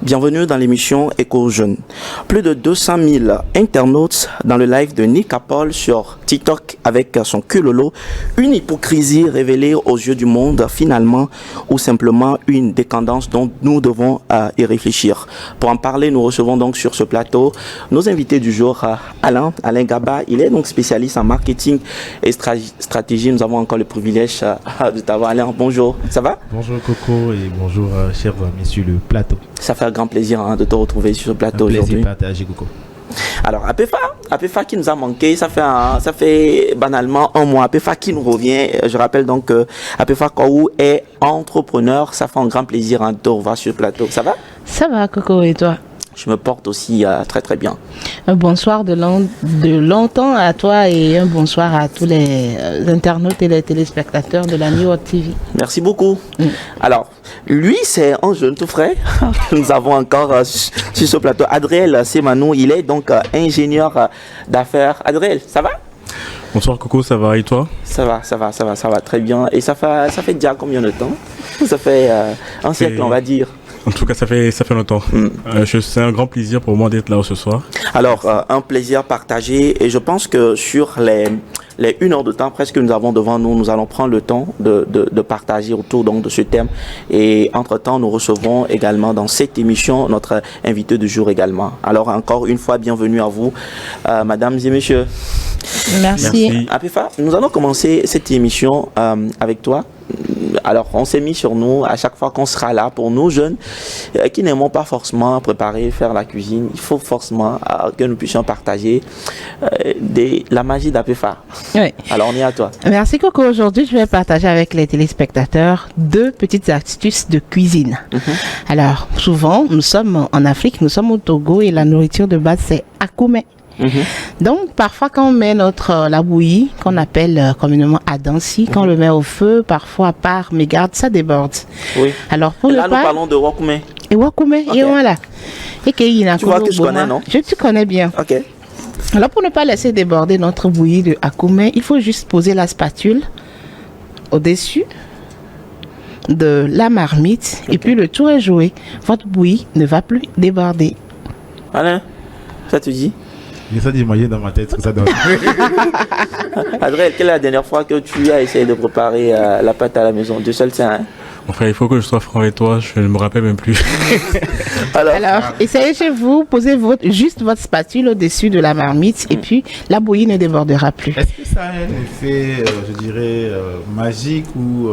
Bienvenue dans l'émission Éco Jeune. Plus de 200 000 internautes dans le live de Nika Paul sur TikTok avec son culolo. Une hypocrisie révélée aux yeux du monde finalement, ou simplement une décadence dont nous devons y réfléchir. Pour en parler, nous recevons donc sur ce plateau nos invités du jour, Alain Gaba. Il est donc spécialiste en marketing et stratégie. Nous avons encore le privilège de t'avoir. Alain, bonjour. Ça va? Bonjour Coco et bonjour chers messieurs le plateau. Ça fait un grand plaisir de te retrouver sur ce plateau aujourd'hui. Un plaisir partagé, Coco. Alors, Apefa qui nous a manqué, ça fait banalement un mois. Apefa qui nous revient. Je rappelle donc que Apefa Kouou est entrepreneur. Ça fait un grand plaisir de te revoir sur le plateau. Ça va? Ça va, Coco, et toi? Je me porte aussi très très bien. Un bonsoir de longtemps à toi et un bonsoir à tous les internautes et les téléspectateurs de la New World TV. Merci beaucoup. Alors, lui, c'est un jeune tout frais. Nous avons encore sur ce plateau Adriel Semanou. Il est donc ingénieur d'affaires. Adriel, ça va? Bonsoir Coco, ça va et toi? Ça va très bien. Et ça fait déjà combien de temps? Ça fait un siècle, on va dire. En tout cas, ça fait longtemps. C'est un grand plaisir pour moi d'être là ce soir. Alors, un plaisir partagé. Et je pense que sur les 1 heure de temps presque que nous avons devant nous, nous allons prendre le temps de partager autour donc, de ce thème. Et entre-temps, nous recevons également dans cette émission notre invité du jour également. Alors, encore une fois, bienvenue à vous, mesdames et messieurs. Merci. Apefa, nous allons commencer cette émission avec toi. Alors, on s'est mis sur nous à chaque fois qu'on sera là pour nous jeunes qui n'aimons pas forcément préparer, faire la cuisine. Il faut forcément que nous puissions partager la magie d'Apefa. Oui. Alors, on est à toi. Merci Coco. Aujourd'hui, je vais partager avec les téléspectateurs 2 petites astuces de cuisine. Alors, souvent, nous sommes en Afrique, nous sommes au Togo et la nourriture de base, c'est akoumé. Donc, parfois, quand on met la bouillie, qu'on appelle communément adansi, quand on le met au feu, parfois par mégarde, ça déborde. Oui. Alors, pour là, nous parlons de wakoumé. Et wakoumé, okay. Et voilà. Et tu vois que je connais, non? Tu connais bien. Ok. Alors, pour ne pas laisser déborder notre bouillie de akoumé, il faut juste poser la spatule au-dessus de la marmite, et puis le tour est joué. Votre bouillie ne va plus déborder. Alain, ça te dit? J'ai ça d'imaginer dans ma tête ce que ça donne. Adrien, quelle est la dernière fois que tu as essayé de préparer la pâte à la maison? Dieu seul sait, hein? Enfin, il faut que je sois franc avec toi, je ne me rappelle même plus. Alors, essayez chez vous, posez juste votre spatule au-dessus de la marmite et puis la bouillie ne débordera plus. Est-ce que ça a un effet, je dirais, magique ou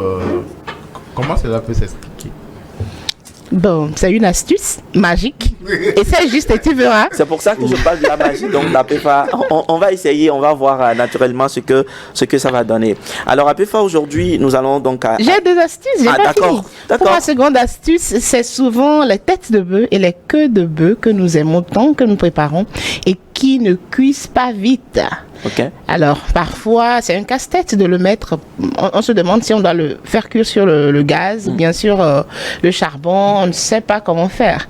comment cela peut s'expliquer? Bon, c'est une astuce magique. Essaye juste et tu verras. C'est pour ça que je parle de la magie. Donc, Apefa, on va essayer, on va voir naturellement ce que ça va donner. Alors, Apefa, aujourd'hui, nous allons donc... J'ai 2 astuces, j'ai pas fini. D'accord. Pour ma seconde astuce, c'est souvent les têtes de bœuf et les queues de bœuf que nous aimons tant, que nous préparons et qui ne cuisent pas vite. Okay. Alors, parfois, c'est un casse-tête de le mettre. On se demande si on doit le faire cuire sur le gaz, bien sûr, le charbon. On ne sait pas comment faire.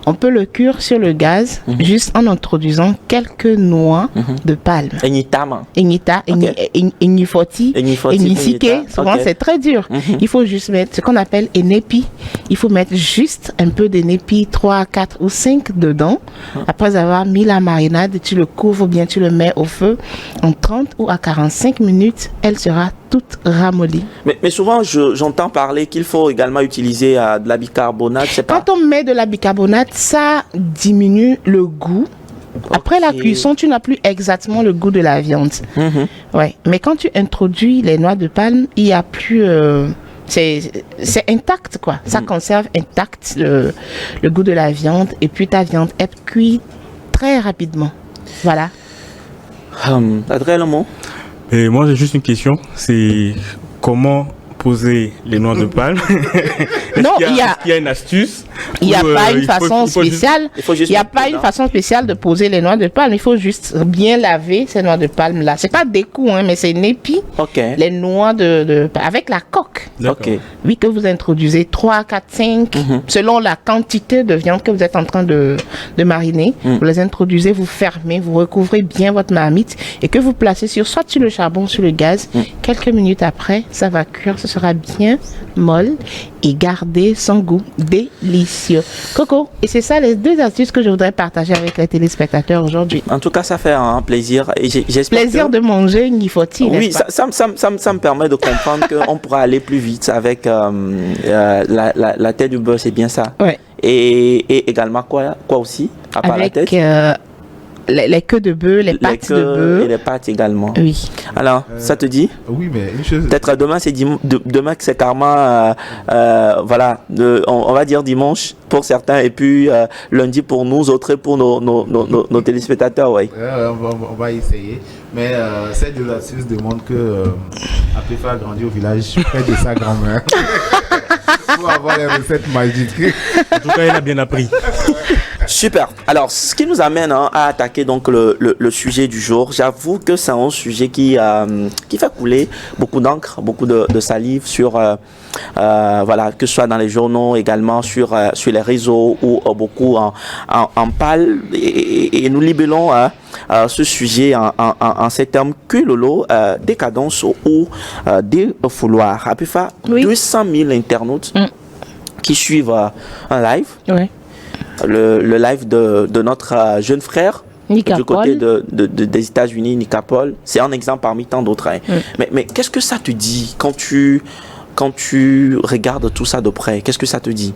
On peut le cuire sur le gaz juste en introduisant quelques noix de palme. Egnita, Egnifoti, Egnisike. Souvent, c'est très dur. Il faut juste mettre ce qu'on appelle enepi. Il faut mettre juste un peu d'enepi, 3, 4 ou 5 dedans. Après avoir mis la marinade, tu le couvres ou bien tu le mets au feu. En 30 ou à 45 minutes, elle sera toute ramollie. Mais souvent, j'entends parler qu'il faut également utiliser de la bicarbonate. Quand on met de la bicarbonate, ça diminue le goût. Après la cuisson, tu n'as plus exactement le goût de la viande. Ouais. Mais quand tu introduis les noix de palme, il n'y a plus... c'est intact, quoi. Ça conserve intact le goût de la viande. Et puis ta viande est cuite très rapidement. Voilà. Adrien, le mot? Et moi, j'ai juste une question. C'est comment poser les noix de palme? Non, il y a une astuce. Il n'y a pas une façon spéciale. Il n'y a pas une façon spéciale de poser les noix de palme. Il faut juste bien laver ces noix de palme là. C'est pas des coups, hein, mais c'est une épi. Les noix avec la coque. Oui, que vous introduisez 3, 4, 5, selon la quantité de viande que vous êtes en train de mariner. Vous les introduisez, vous fermez, vous recouvrez bien votre marmite et que vous placez soit sur le charbon, sur le gaz. Quelques minutes après, ça va cuire, ce sera bien molle et garder son goût délicieux. délicieux. Coco, et c'est ça les 2 astuces que je voudrais partager avec les téléspectateurs aujourd'hui. En tout cas, ça fait un plaisir. Et j'espère Plaisir de manger, il faut-il. Oui, n'est-ce pas? ça me permet de comprendre qu'on pourra aller plus vite avec la tête du beurre, c'est bien ça. Ouais. Et également quoi aussi, à part la tête? Avec les queues de bœuf, les pâtes de queues bœuf. et les pâtes également. Oui. Alors, ça te dit? Oui, mais une chose. Peut-être demain, demain que c'est carrément, voilà, on va dire dimanche pour certains et puis lundi pour nous autres et pour nos téléspectateurs, oui. On va essayer. Mais ces 2 astuces demandent que Apéfa a grandi au village près de sa grand-mère. Pour avoir les recettes magiques. En tout cas, il a bien appris. Super. Alors, ce qui nous amène à attaquer donc le sujet du jour. J'avoue que c'est un sujet qui fait couler beaucoup d'encre, beaucoup de salive sur, voilà, que ce soit dans les journaux, également sur les réseaux où beaucoup en parlent et nous libellons ce sujet en ces termes culolo, décadence ou défouloir. Apéfa, Oui. 200 000 internautes qui suivent un live. Oui. Le live de notre jeune frère Nicapol. du côté des États-Unis, Nicapol. C'est un exemple parmi tant d'autres. Hein. Mais qu'est-ce que ça te dit quand tu regardes tout ça de près? Qu'est-ce que ça te dit?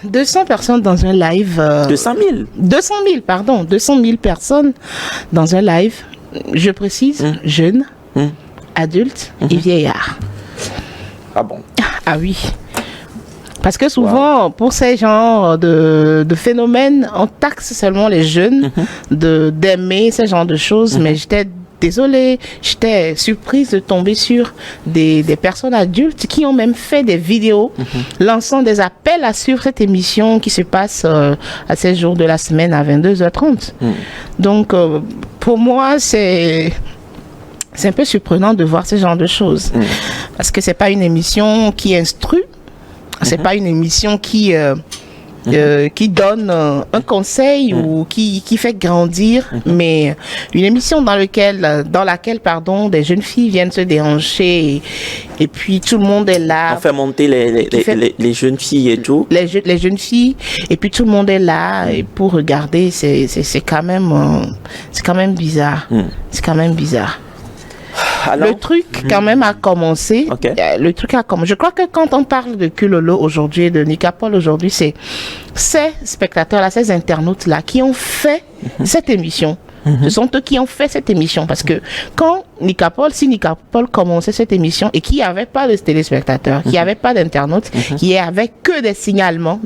200 personnes dans un live. 200 000. 200 000, pardon. 200 000 personnes dans un live. Je précise, jeunes, adultes et vieillards. Ah bon? Ah oui. Parce que souvent, pour ces genres de phénomènes, on taxe seulement les jeunes d'aimer ce genre de choses. Mais j'étais désolée, j'étais surprise de tomber sur des personnes adultes qui ont même fait des vidéos lançant des appels à suivre cette émission qui se passe à ces jours de la semaine à 22h30. Donc, pour moi, c'est un peu surprenant de voir ce genre de choses. Parce que c'est pas une émission qui instrue. C'est pas une émission qui donne un conseil ou qui fait grandir, mais une émission dans laquelle des jeunes filles viennent se déhancher et puis tout le monde est là. On fait monter les jeunes filles et tout. Les jeunes filles et puis tout le monde est là et pour regarder, c'est quand même bizarre. C'est quand même bizarre. Alors, le truc quand même a commencé. Okay. Le truc a commencé. Je crois que quand on parle de Culolo aujourd'hui, de Nicapol aujourd'hui, c'est ces spectateurs-là, ces internautes-là qui ont fait cette émission. Ce sont eux qui ont fait cette émission. Parce que si Nicapol commençait cette émission et qu'il n'y avait pas de téléspectateurs, qu'il n'y avait pas d'internautes, qu'il n'y avait que des signalements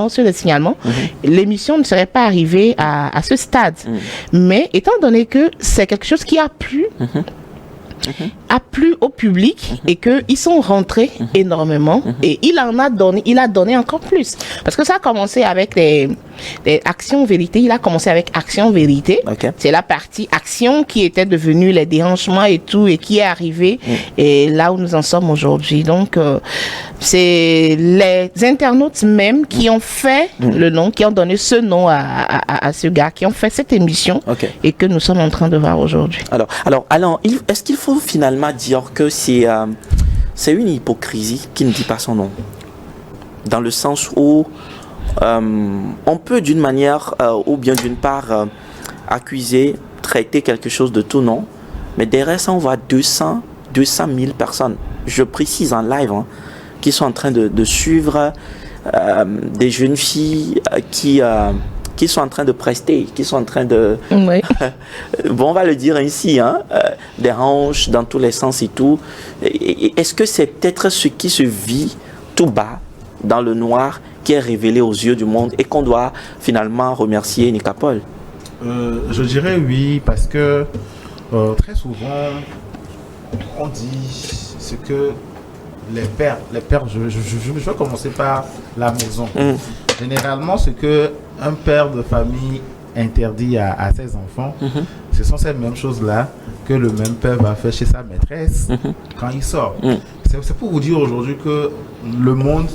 sur des signalements, l'émission ne serait pas arrivée à ce stade. Mais étant donné que c'est quelque chose qui a plu, a plu au public et qu'ils sont rentrés énormément et il a donné encore plus parce que ça a commencé avec les actions vérité. Il a commencé avec action vérité. C'est la partie action qui était devenue les déhanchements et tout et qui est arrivée et là où nous en sommes aujourd'hui. Donc c'est les internautes même qui ont fait le nom, qui ont donné ce nom à ce gars, qui ont fait cette émission et que nous sommes en train de voir aujourd'hui. Alors, est-ce qu'il faut finalement dire que c'est une hypocrisie qui ne dit pas son nom? Dans le sens où on peut d'une manière ou bien d'une part accuser, traiter quelque chose de tout nom, mais derrière ça on voit 200 000 personnes, je précise en live, qui sont en train de suivre des jeunes filles qui sont en train de prester, qui sont en train de... bon, on va le dire ainsi, des hanches dans tous les sens et tout. Est-ce que c'est peut-être ce qui se vit tout bas, dans le noir, qui est révélé aux yeux du monde et qu'on doit finalement remercier Nicapol? Je dirais oui, parce que très souvent, on dit ce que les pères, je vais commencer par la maison. Généralement, ce que un père de famille interdit à ses enfants, ce sont ces mêmes choses-là que le même père va faire chez sa maîtresse quand il sort. C'est pour vous dire aujourd'hui que le monde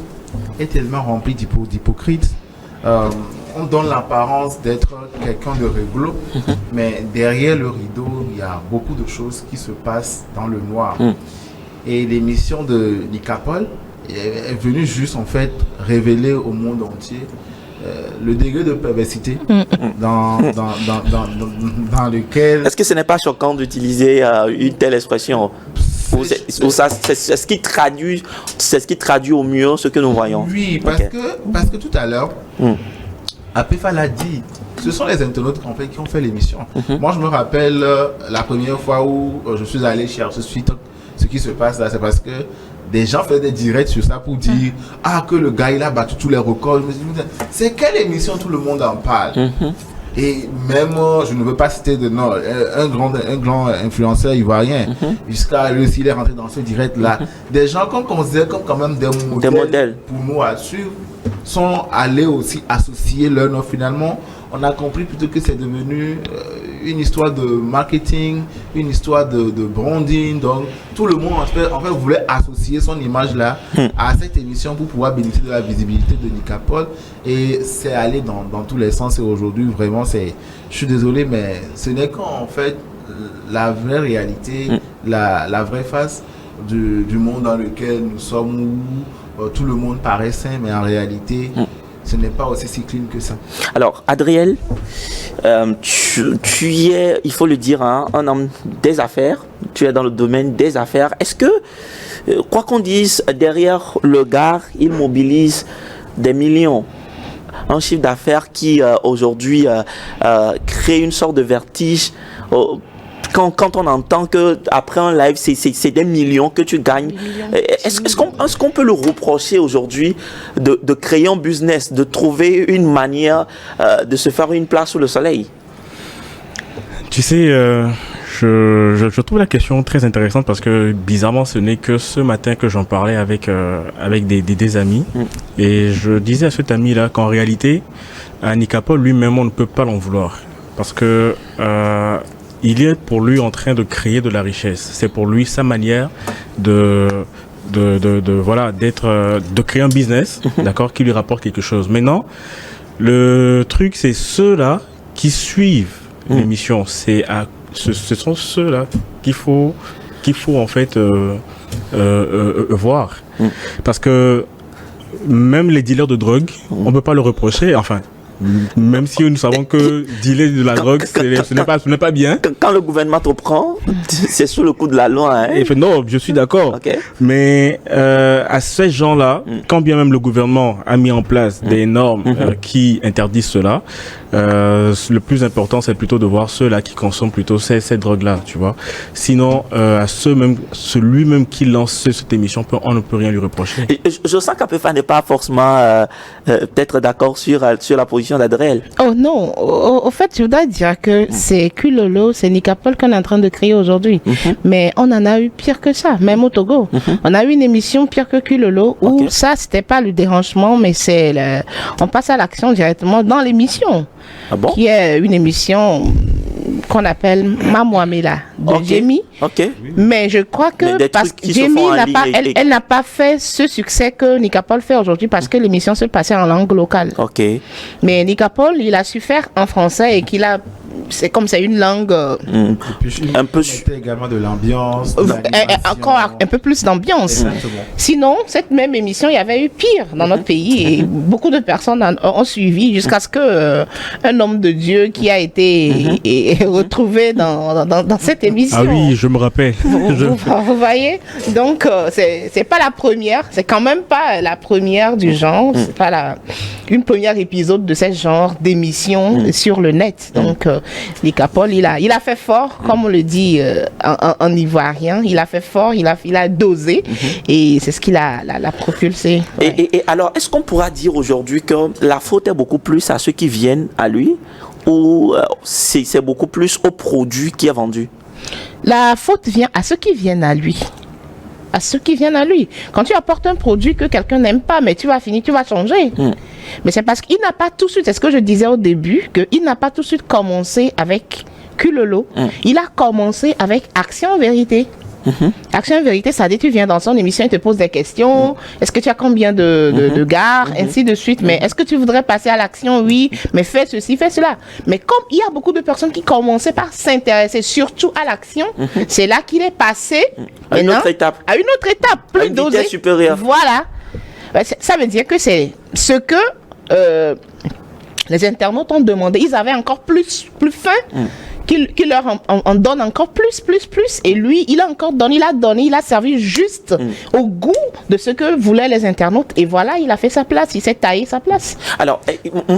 est tellement rempli d'hypocrites. On donne l'apparence d'être quelqu'un de rigolo, mais derrière le rideau, il y a beaucoup de choses qui se passent dans le noir. Et l'émission de Nicapol est venu juste en fait révéler au monde entier le degré de perversité dans lequel... Est-ce que ce n'est pas choquant d'utiliser une telle expression? Ou c'est ce qui traduit au mieux ce que nous voyons? Oui, parce que tout à l'heure, Apéfa l'a dit, ce sont les internautes en fait, qui ont fait l'émission. Moi, je me rappelle la première fois où je suis allé chercher ce qui se passe là, c'est parce que des gens faisaient des directs sur ça pour dire que le gars il a battu tous les records. Je me suis dit, c'est quelle émission tout le monde en parle? Et même, je ne veux pas citer de nom, un grand influenceur ivoirien, jusqu'à lui aussi, il est rentré dans ce direct-là. Des gens qu'on considère comme quand même des modèles pour nous à suivre, sont allés aussi associer leur nom. Finalement, on a compris plutôt que c'est devenu une histoire de marketing, une histoire de branding. Donc, tout le monde en fait voulait associer son image-là à cette émission pour pouvoir bénéficier de la visibilité de Nicapol. Et c'est allé dans tous les sens. Et aujourd'hui, vraiment, je suis désolé, mais ce n'est qu'en fait la vraie réalité, la vraie face du monde dans lequel nous sommes, où tout le monde paraît sain, mais en réalité... ce n'est pas aussi si clean que ça. Alors, Adriel, tu es, il faut le dire, un homme des affaires. Tu es dans le domaine des affaires. Est-ce que, quoi qu'on dise, derrière le gars, il mobilise des millions? Un chiffre d'affaires qui, aujourd'hui, crée une sorte de vertige. Quand on entend qu'après un live, c'est des millions que tu gagnes, est-ce qu'on peut le reprocher aujourd'hui de créer un business, de trouver une manière de se faire une place sous le soleil? Tu sais, je trouve la question très intéressante parce que bizarrement, ce n'est que ce matin que j'en parlais avec des amis. Et je disais à cet ami-là qu'en réalité, à Nicapol lui-même, on ne peut pas l'en vouloir. Parce que... il est pour lui en train de créer de la richesse. C'est pour lui sa manière de créer un business, d'accord, qui lui rapporte quelque chose. Maintenant, le truc, c'est ceux-là qui suivent l'émission. Ce sont ceux-là qu'il faut en fait voir. Parce que même les dealers de drogue, on peut pas le reprocher. Enfin. Même si nous savons que dealer de la drogue, ce n'est pas bien. Quand le gouvernement te prend, c'est sous le coup de la loi. Hein? Non, je suis d'accord. Okay. Mais à ces gens-là, quand bien même le gouvernement a mis en place des normes qui interdisent cela, le plus important, c'est plutôt de voir ceux-là qui consomment plutôt ces drogues-là, tu vois. Sinon, à celui-même qui lance cette émission, on ne peut rien lui reprocher. Je sens qu'Apéfa n'est pas forcément peut-être d'accord sur la position d'Adriel. Oh non, au fait, je voudrais dire que c'est Kulolo, c'est Nicapol qu'on est en train de créer aujourd'hui. Mais on en a eu pire que ça, même au Togo. On a eu une émission pire que Kulolo où ça, c'était pas le dérangement, mais on passe à l'action directement dans l'émission. Ah bon? Qui est une émission qu'on appelle Mamouamela de Jamie. Mais je crois que parce que Jamie elle n'a pas fait ce succès que Nicapol fait aujourd'hui parce que l'émission se passait en langue locale. Mais Nicapol, il a su faire en français et c'est comme c'est une langue un peu également de l'ambiance, encore un peu plus d'ambiance. Sinon, cette même émission, il y avait eu pire dans notre pays et beaucoup de personnes ont suivi jusqu'à ce que un homme de Dieu qui a été retrouvé dans cette émission. Ah oui, je me rappelle. Vous voyez, donc c'est pas la première, c'est quand même pas la première du genre, c'est pas une première épisode de ce genre d'émission sur le net. Donc Nicapol, il a fait fort, comme on le dit en ivoirien, il a fait fort, il a dosé et c'est ce qu'il a propulsé. Ouais. Et alors, est-ce qu'on pourra dire aujourd'hui que la faute est beaucoup plus à ceux qui viennent à lui ou c'est beaucoup plus au produit qui est vendu? La faute vient à ceux qui viennent à lui. À ceux qui viennent à lui. Quand tu apportes un produit que quelqu'un n'aime pas, mais tu vas changer. Mais c'est parce qu'il n'a pas tout de suite, c'est ce que je disais au début, qu'il n'a pas tout de suite commencé avec Kulolo. Il a commencé avec Action Vérité. Action Vérité, ça dit tu viens dans son émission, il te pose des questions. Est-ce que tu as combien de gares, ainsi de suite. Mais est-ce que tu voudrais passer à l'action? Oui, mais fais ceci, fais cela. Mais comme il y a beaucoup de personnes qui commençaient par s'intéresser surtout à l'action, c'est là qu'il est passé à une autre étape, plus dosée, supérieure. Voilà. Ça veut dire que c'est ce que les internautes ont demandé. Ils avaient encore plus faim. Qu'il leur en donne encore plus. Et lui, il a encore donné, il a servi juste au goût de ce que voulaient les internautes. Et voilà, il a fait sa place, il s'est taillé sa place. Alors,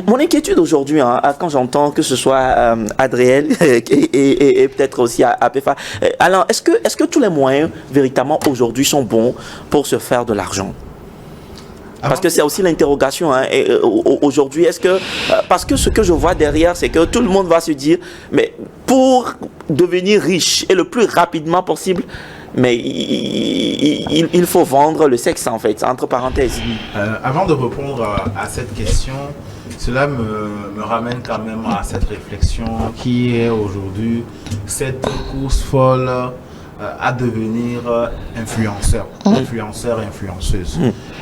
mon inquiétude aujourd'hui, quand j'entends que ce soit Adriel et peut-être aussi Apefa, alors est-ce que tous les moyens véritablement aujourd'hui sont bons pour se faire de l'argent? Parce que c'est aussi l'interrogation aujourd'hui. Est-ce que parce que ce que je vois derrière, c'est que tout le monde va se dire, mais pour devenir riche et le plus rapidement possible, mais il faut vendre le sexe en fait, entre parenthèses. Avant de répondre à cette question, cela me ramène quand même à cette réflexion qui est aujourd'hui cette course folle à devenir influenceur et influenceuse.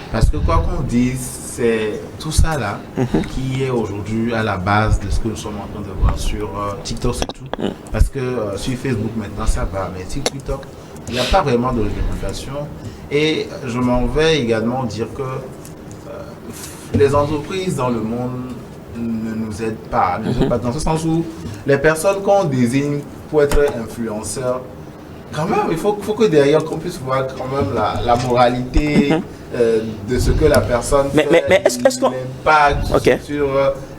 Parce que quoi qu'on dise, c'est tout ça là qui est aujourd'hui à la base de ce que nous sommes en train de voir sur TikTok surtout. Parce que sur Facebook maintenant ça va, mais sur TikTok, il n'y a pas vraiment de réglementation. Et je m'en vais également dire que les entreprises dans le monde ne nous aident pas. Dans ce sens où les personnes qu'on désigne pour être influenceurs, quand même, il faut que derrière qu'on puisse voir quand même la moralité de ce que la personne fait. Mais est-ce qu'on... L'impact sur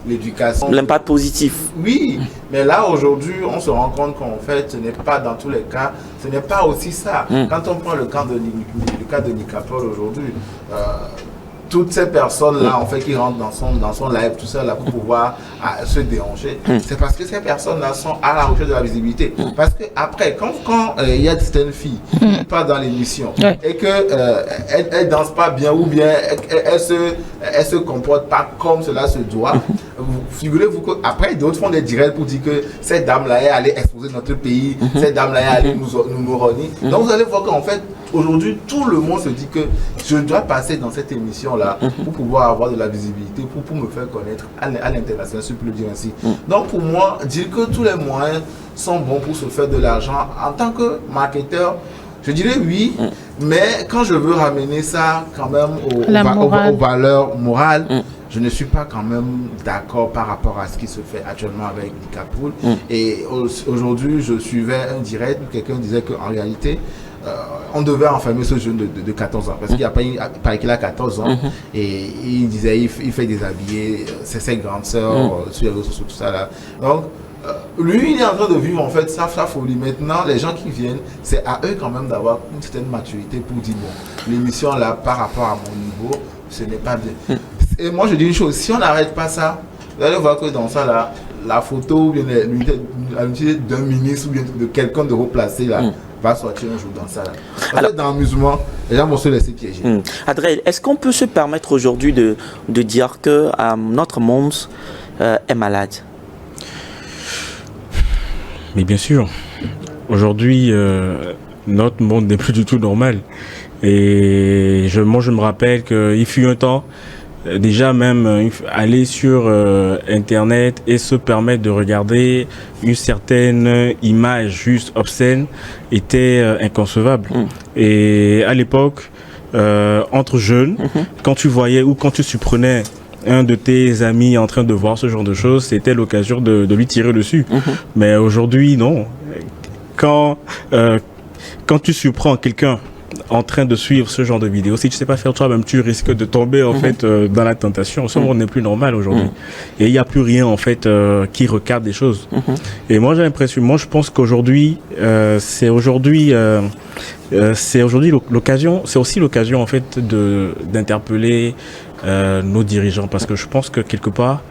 l'éducation. L'impact positif. Oui, mais là aujourd'hui, on se rend compte qu'en fait, ce n'est pas dans tous les cas, ce n'est pas aussi ça. Quand on prend le cas de Nicapol aujourd'hui, toutes ces personnes-là, en fait, qui rentrent dans son live, tout ça, là, pour pouvoir se déranger, c'est parce que ces personnes-là sont à la recherche de la visibilité. Parce que après, quand il y a certaines filles qui partent dans l'émission et que elles dansent pas bien ou bien elles se comportent pas comme cela se doit, figurez-vous qu'après, d'autres font des directs pour dire que cette dame-là est allée exposer notre pays, cette dame-là est allée nous moronier. Donc vous allez voir qu'en fait, aujourd'hui, tout le monde se dit que je dois passer dans cette émission-là pour pouvoir avoir de la visibilité, pour me faire connaître à l'international, si je peux le dire ainsi. Donc pour moi, dire que tous les moyens sont bons pour se faire de l'argent, en tant que marketeur, je dirais oui, mais quand je veux ramener ça quand même aux valeurs morales, je ne suis pas quand même d'accord par rapport à ce qui se fait actuellement avec Nicapol. Et aujourd'hui, je suivais un direct où quelqu'un disait qu'en réalité, on devait enfermer ce jeune de 14 ans parce qu'il a 14 ans et il disait il fait déshabiller ses grandes sœurs sur les réseaux sociaux, tout ça là. Donc lui il est en train de vivre en fait sa folie. Maintenant les gens qui viennent, c'est à eux quand même d'avoir une certaine maturité pour dire bon, l'émission là par rapport à mon niveau ce n'est pas bien. Et moi je dis une chose, si on n'arrête pas ça, vous allez voir que dans ça là, la photo ou bien l'unité d'un ministre ou bien de quelqu'un de haut placé là va sortir un jour dans ça. Alors, dans l'amusement, les gens vont se laisser piéger. Adrien, est-ce qu'on peut se permettre aujourd'hui de dire que notre monde est malade? Mais bien sûr. Aujourd'hui, notre monde n'est plus du tout normal. Et moi, je me rappelle qu'il fut un temps, déjà même aller sur internet et se permettre de regarder une certaine image juste obscène était inconcevable. Et à l'époque, entre jeunes, quand tu voyais ou quand tu surprenais un de tes amis en train de voir ce genre de choses, c'était l'occasion de lui tirer dessus. Mais aujourd'hui, non. Quand tu surprends quelqu'un en train de suivre ce genre de vidéos, si tu sais pas faire toi-même, tu risques de tomber en fait dans la tentation. Ce monde n'est plus normal aujourd'hui. Et il n'y a plus rien en fait qui recadre des choses. Et moi j'ai l'impression, je pense qu'aujourd'hui c'est aujourd'hui l'occasion, c'est aussi l'occasion en fait d'interpeller nos dirigeants, parce que je pense que quelque part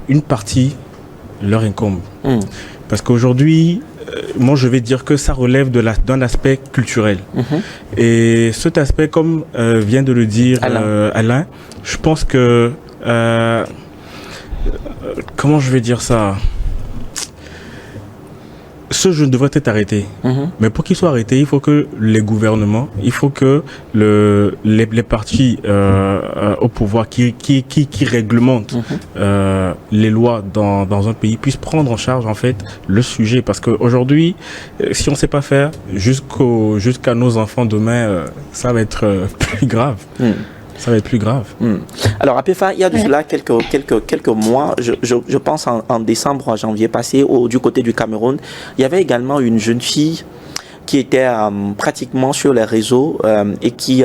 une partie leur incombe. Parce qu'aujourd'hui, moi je vais dire que ça relève d'un aspect culturel. Et cet aspect, comme vient de le dire Alain, je pense que comment je vais dire ça, ce jeune devrait être arrêté. Mais pour qu'il soit arrêté, il faut que les gouvernements, il faut que les partis au pouvoir qui réglementent les lois dans un pays puissent prendre en charge en fait le sujet. Parce qu'aujourd'hui, si on ne sait pas faire, jusqu'à nos enfants demain, ça va être plus grave. Ça va être plus grave. Alors, à PEFA, il y a de cela quelques mois, je pense en décembre, janvier passé, du côté du Cameroun, il y avait également une jeune fille qui était pratiquement sur les réseaux et qui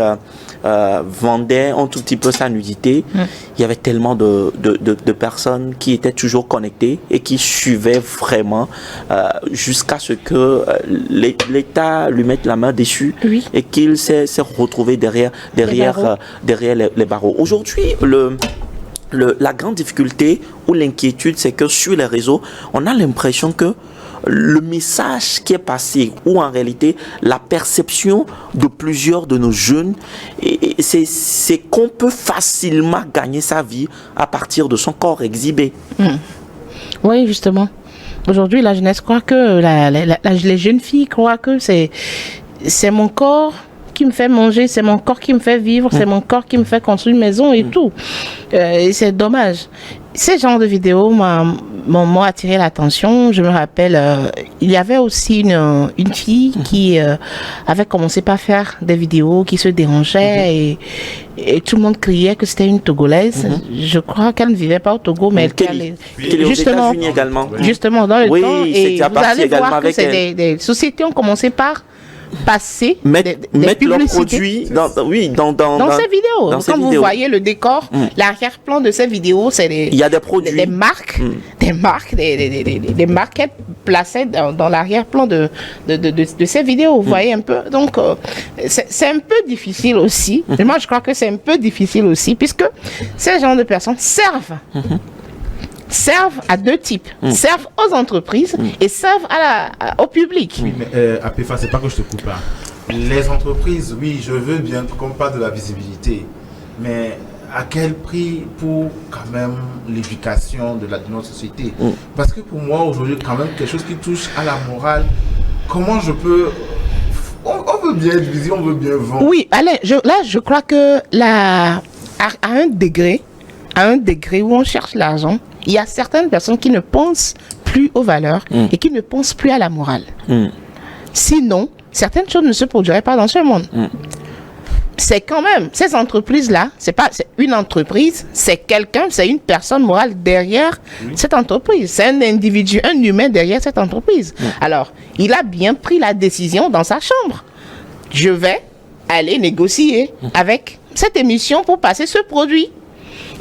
vendait un tout petit peu sa nudité. Il y avait tellement de personnes qui étaient toujours connectées et qui suivaient vraiment jusqu'à ce que l'État lui mette la main dessus et qu'il s'est retrouvé derrière les barreaux. Aujourd'hui, la grande difficulté ou l'inquiétude, c'est que sur les réseaux, on a l'impression que le message qui est passé, ou en réalité la perception de plusieurs de nos jeunes, c'est qu'on peut facilement gagner sa vie à partir de son corps exhibé. Oui, justement. Aujourd'hui, la jeunesse croit que, les jeunes filles croient que c'est mon corps qui me fait manger, c'est mon corps qui me fait vivre, c'est mon corps qui me fait construire une maison et tout. Et c'est dommage. Ces genres de vidéos m'ont attiré l'attention. Je me rappelle, il y avait aussi une fille qui avait commencé par faire des vidéos qui se dérangeait et tout le monde criait que c'était une Togolaise. Je crois qu'elle ne vivait pas au Togo, mais elle allait justement aux États-Unis également. Justement dans le temps. Et vous allez voir que c'est des sociétés ont commencé par passer mettre leurs produits dans ces vidéos. Quand vous voyez le décor, l'arrière-plan de ces vidéos, c'est il y a des produits, des marques qu'elles plaçaient dans l'arrière-plan de ces vidéos. Vous voyez un peu. Donc c'est un peu difficile aussi. Et moi je crois que c'est un peu difficile aussi puisque ces genres de personnes servent à deux types. Servent aux entreprises et servent au public. Oui, mais à PEFA, c'est pas que je te coupe pas. Les entreprises, oui, je veux bien qu'on parle de la visibilité, mais à quel prix pour quand même l'éducation de notre société? Parce que pour moi, aujourd'hui, quand même, quelque chose qui touche à la morale, comment je peux... On veut bien être visible, on veut bien vendre. Oui, allez, je crois que à un degré où on cherche l'argent, il y a certaines personnes qui ne pensent plus aux valeurs et qui ne pensent plus à la morale. Sinon, certaines choses ne se produiraient pas dans ce monde. C'est quand même, ces entreprises-là, c'est une entreprise, c'est quelqu'un, c'est une personne morale derrière cette entreprise. C'est un individu, un humain derrière cette entreprise. Alors, il a bien pris la décision dans sa chambre. Je vais aller négocier avec cette émission pour passer ce produit.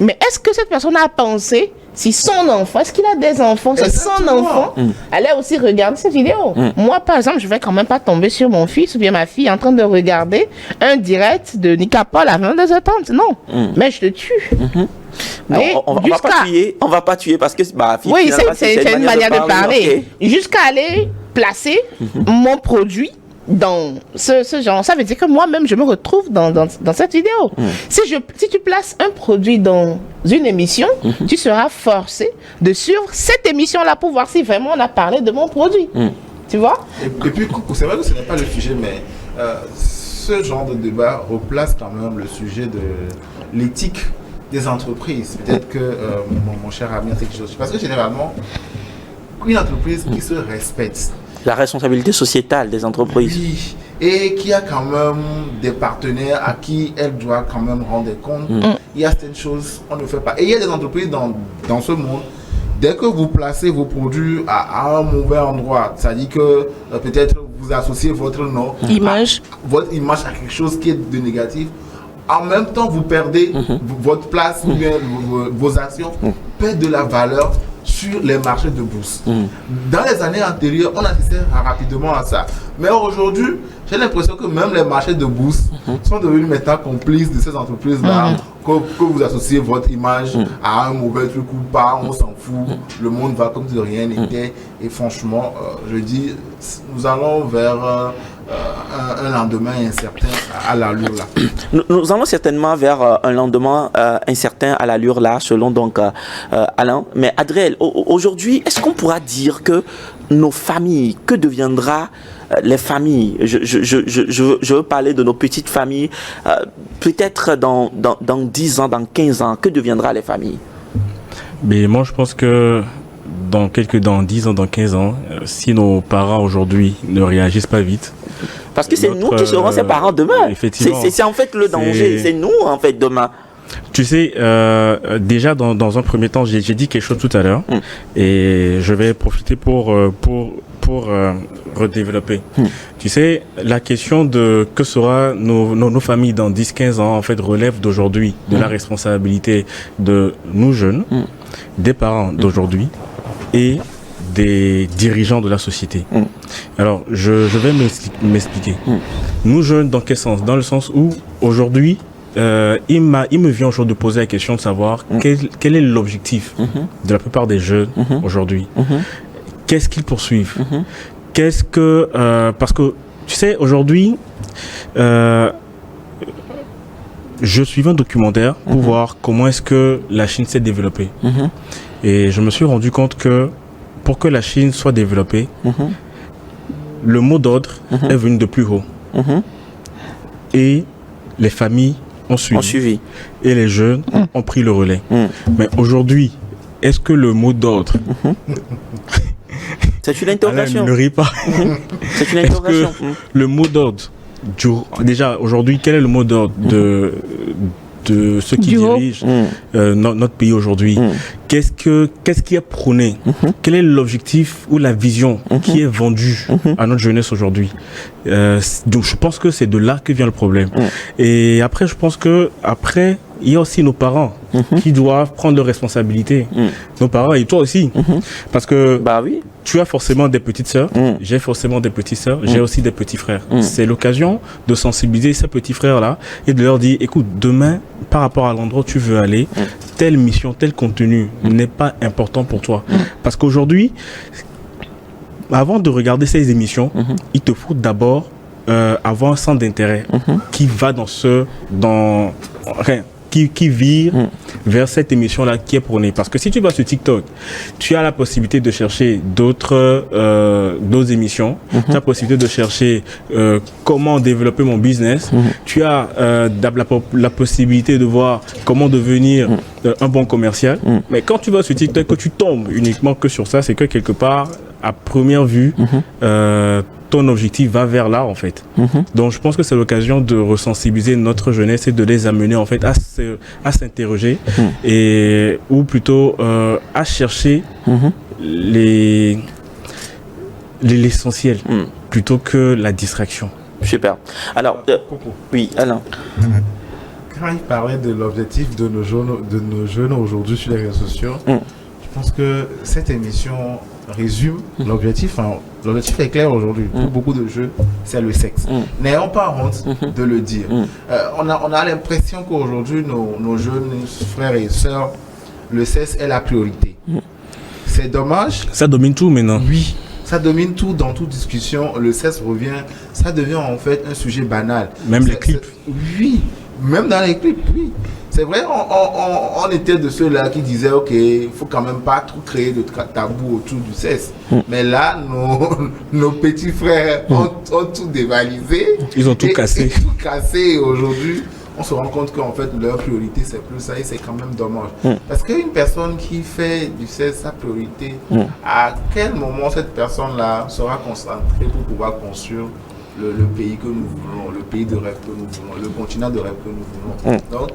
Mais est-ce que cette personne a pensé si son enfant, est-ce qu'il a des enfants, c'est son enfant, allait aussi regarder cette vidéo? Moi, par exemple, je vais quand même pas tomber sur mon fils ou bien ma fille en train de regarder un direct de Nicapol à 22h30. Non, mais je te tue. Non, on va pas tuer parce que oui, c'est une manière de parler. Okay. Jusqu'à aller placer mon produit dans ce genre. Ça veut dire que moi-même, je me retrouve dans cette vidéo. Si tu places un produit dans une émission, tu seras forcé de suivre cette émission-là pour voir si vraiment on a parlé de mon produit. Tu vois? Et puis, c'est vrai que ce n'est pas le sujet, mais ce genre de débat replace quand même le sujet de l'éthique des entreprises. Peut-être que mon cher ami a quelque chose. Parce que généralement, une entreprise qui se respecte, la responsabilité sociétale des entreprises. Oui, et qui a quand même des partenaires à qui elle doit quand même rendre des comptes. Il y a certaines choses qu'on ne fait pas. Et il y a des entreprises dans ce monde, dès que vous placez vos produits à un mauvais endroit, c'est-à-dire que peut-être vous associez votre nom, votre image à quelque chose qui est de négatif, en même temps vous perdez votre place ou bien vos actions perdent de la valeur sur les marchés de bourse. Dans les années antérieures, on assistait rapidement à ça. Mais aujourd'hui, j'ai l'impression que même les marchés de bourse sont devenus maintenant complices de ces entreprises-là, que vous associez votre image à un mauvais truc ou pas, on s'en fout, le monde va comme si de rien n'était. Et franchement, je dis, nous allons vers un lendemain incertain à l'allure là. Nous allons certainement vers un lendemain incertain à l'allure là, selon donc Alain. Mais Adriel, aujourd'hui, est-ce qu'on pourra dire que nos familles, que deviendra les familles? Je veux parler de nos petites familles. Peut-être dans 10 ans, dans 15 ans, que deviendra les familles? Mais moi, je pense que dans 10 ans, dans 15 ans, si nos parents aujourd'hui ne réagissent pas vite, Parce que c'est nous qui serons ses parents demain. Effectivement. C'est en fait le danger. C'est nous, en fait, demain. Tu sais, déjà dans un premier temps, j'ai dit quelque chose tout à l'heure et je vais profiter pour redévelopper. Tu sais, la question de que sera nos familles dans 10-15 ans, en fait, relève d'aujourd'hui, de la responsabilité de nous jeunes, des parents d'aujourd'hui et des dirigeants de la société. Alors, je vais m'expliquer. Nous jeunes, dans quel sens? Dans le sens où, aujourd'hui, il me vient aujourd'hui de poser la question de savoir quel est l'objectif de la plupart des jeunes aujourd'hui. Qu'est-ce qu'ils poursuivent? Qu'est-ce que... parce que, tu sais, aujourd'hui, je suivais un documentaire pour voir comment est-ce que la Chine s'est développée. Et je me suis rendu compte que pour que la Chine soit développée, le mot d'ordre est venu de plus haut. Et les familles ont suivi. Et les jeunes ont pris le relais. Mais aujourd'hui, est-ce que le mot d'ordre... C'est une interrogation. Ne rit pas. C'est une interrogation. Est-ce que le mot d'ordre... Déjà, aujourd'hui, quel est le mot d'ordre de ceux qui dirigent notre pays aujourd'hui? Qu'est-ce qui est prôné? Quel est l'objectif ou la vision qui est vendue à notre jeunesse aujourd'hui? Donc je pense que c'est de là que vient le problème. Et après, je pense que après, il y a aussi nos parents qui doivent prendre leurs responsabilités. Nos parents et toi aussi. Parce que tu as forcément des petites sœurs, j'ai forcément des petites sœurs, j'ai aussi des petits frères. C'est l'occasion de sensibiliser ces petits frères-là et de leur dire, écoute, demain, par rapport à l'endroit où tu veux aller, telle mission, tel contenu n'est pas important pour toi. Parce qu'aujourd'hui, avant de regarder ces émissions, il te faut d'abord avoir un centre d'intérêt qui va qui vire vers cette émission-là qui est prônée. Parce que si tu vas sur TikTok, tu as la possibilité de chercher d'autres émissions, tu as la possibilité de chercher comment développer mon business, tu as la possibilité de voir comment devenir un bon commercial. Mais quand tu vas sur TikTok, que tu tombes uniquement que sur ça, c'est que quelque part, à première vue, ton objectif va vers là en fait. Donc je pense que c'est l'occasion de resensibiliser notre jeunesse et de les amener en fait à s'interroger et ou plutôt à chercher l'essentiel plutôt que la distraction. Super. Alors, oui, Alain. Quand il parlait de l'objectif de nos jeunes aujourd'hui sur les réseaux sociaux, je pense que cette émission résume l'objectif. L'objectif est clair aujourd'hui. Pour beaucoup de jeunes, c'est le sexe. N'ayons pas honte de le dire. On a l'impression qu'aujourd'hui, nos jeunes frères et sœurs, le sexe est la priorité. C'est dommage. Ça domine tout maintenant. Oui. Ça domine tout dans toute discussion. Le sexe revient. Ça devient en fait un sujet banal. Même les clips. Oui. Même dans les clips, oui. C'est vrai, on était de ceux-là qui disaient, ok, il faut quand même pas trop créer de tabou autour du sexe. Mais là, nos petits frères ont tout dévalisé. Ils ont tout cassé. Tout cassé. Aujourd'hui, on se rend compte qu'en fait, leur priorité, c'est plus ça et c'est quand même dommage. Parce qu'une personne qui fait du sexe sa priorité, à quel moment cette personne-là sera concentrée pour pouvoir construire le pays que nous voulons, le pays de rêve que nous voulons, le continent de rêve que nous voulons. Donc,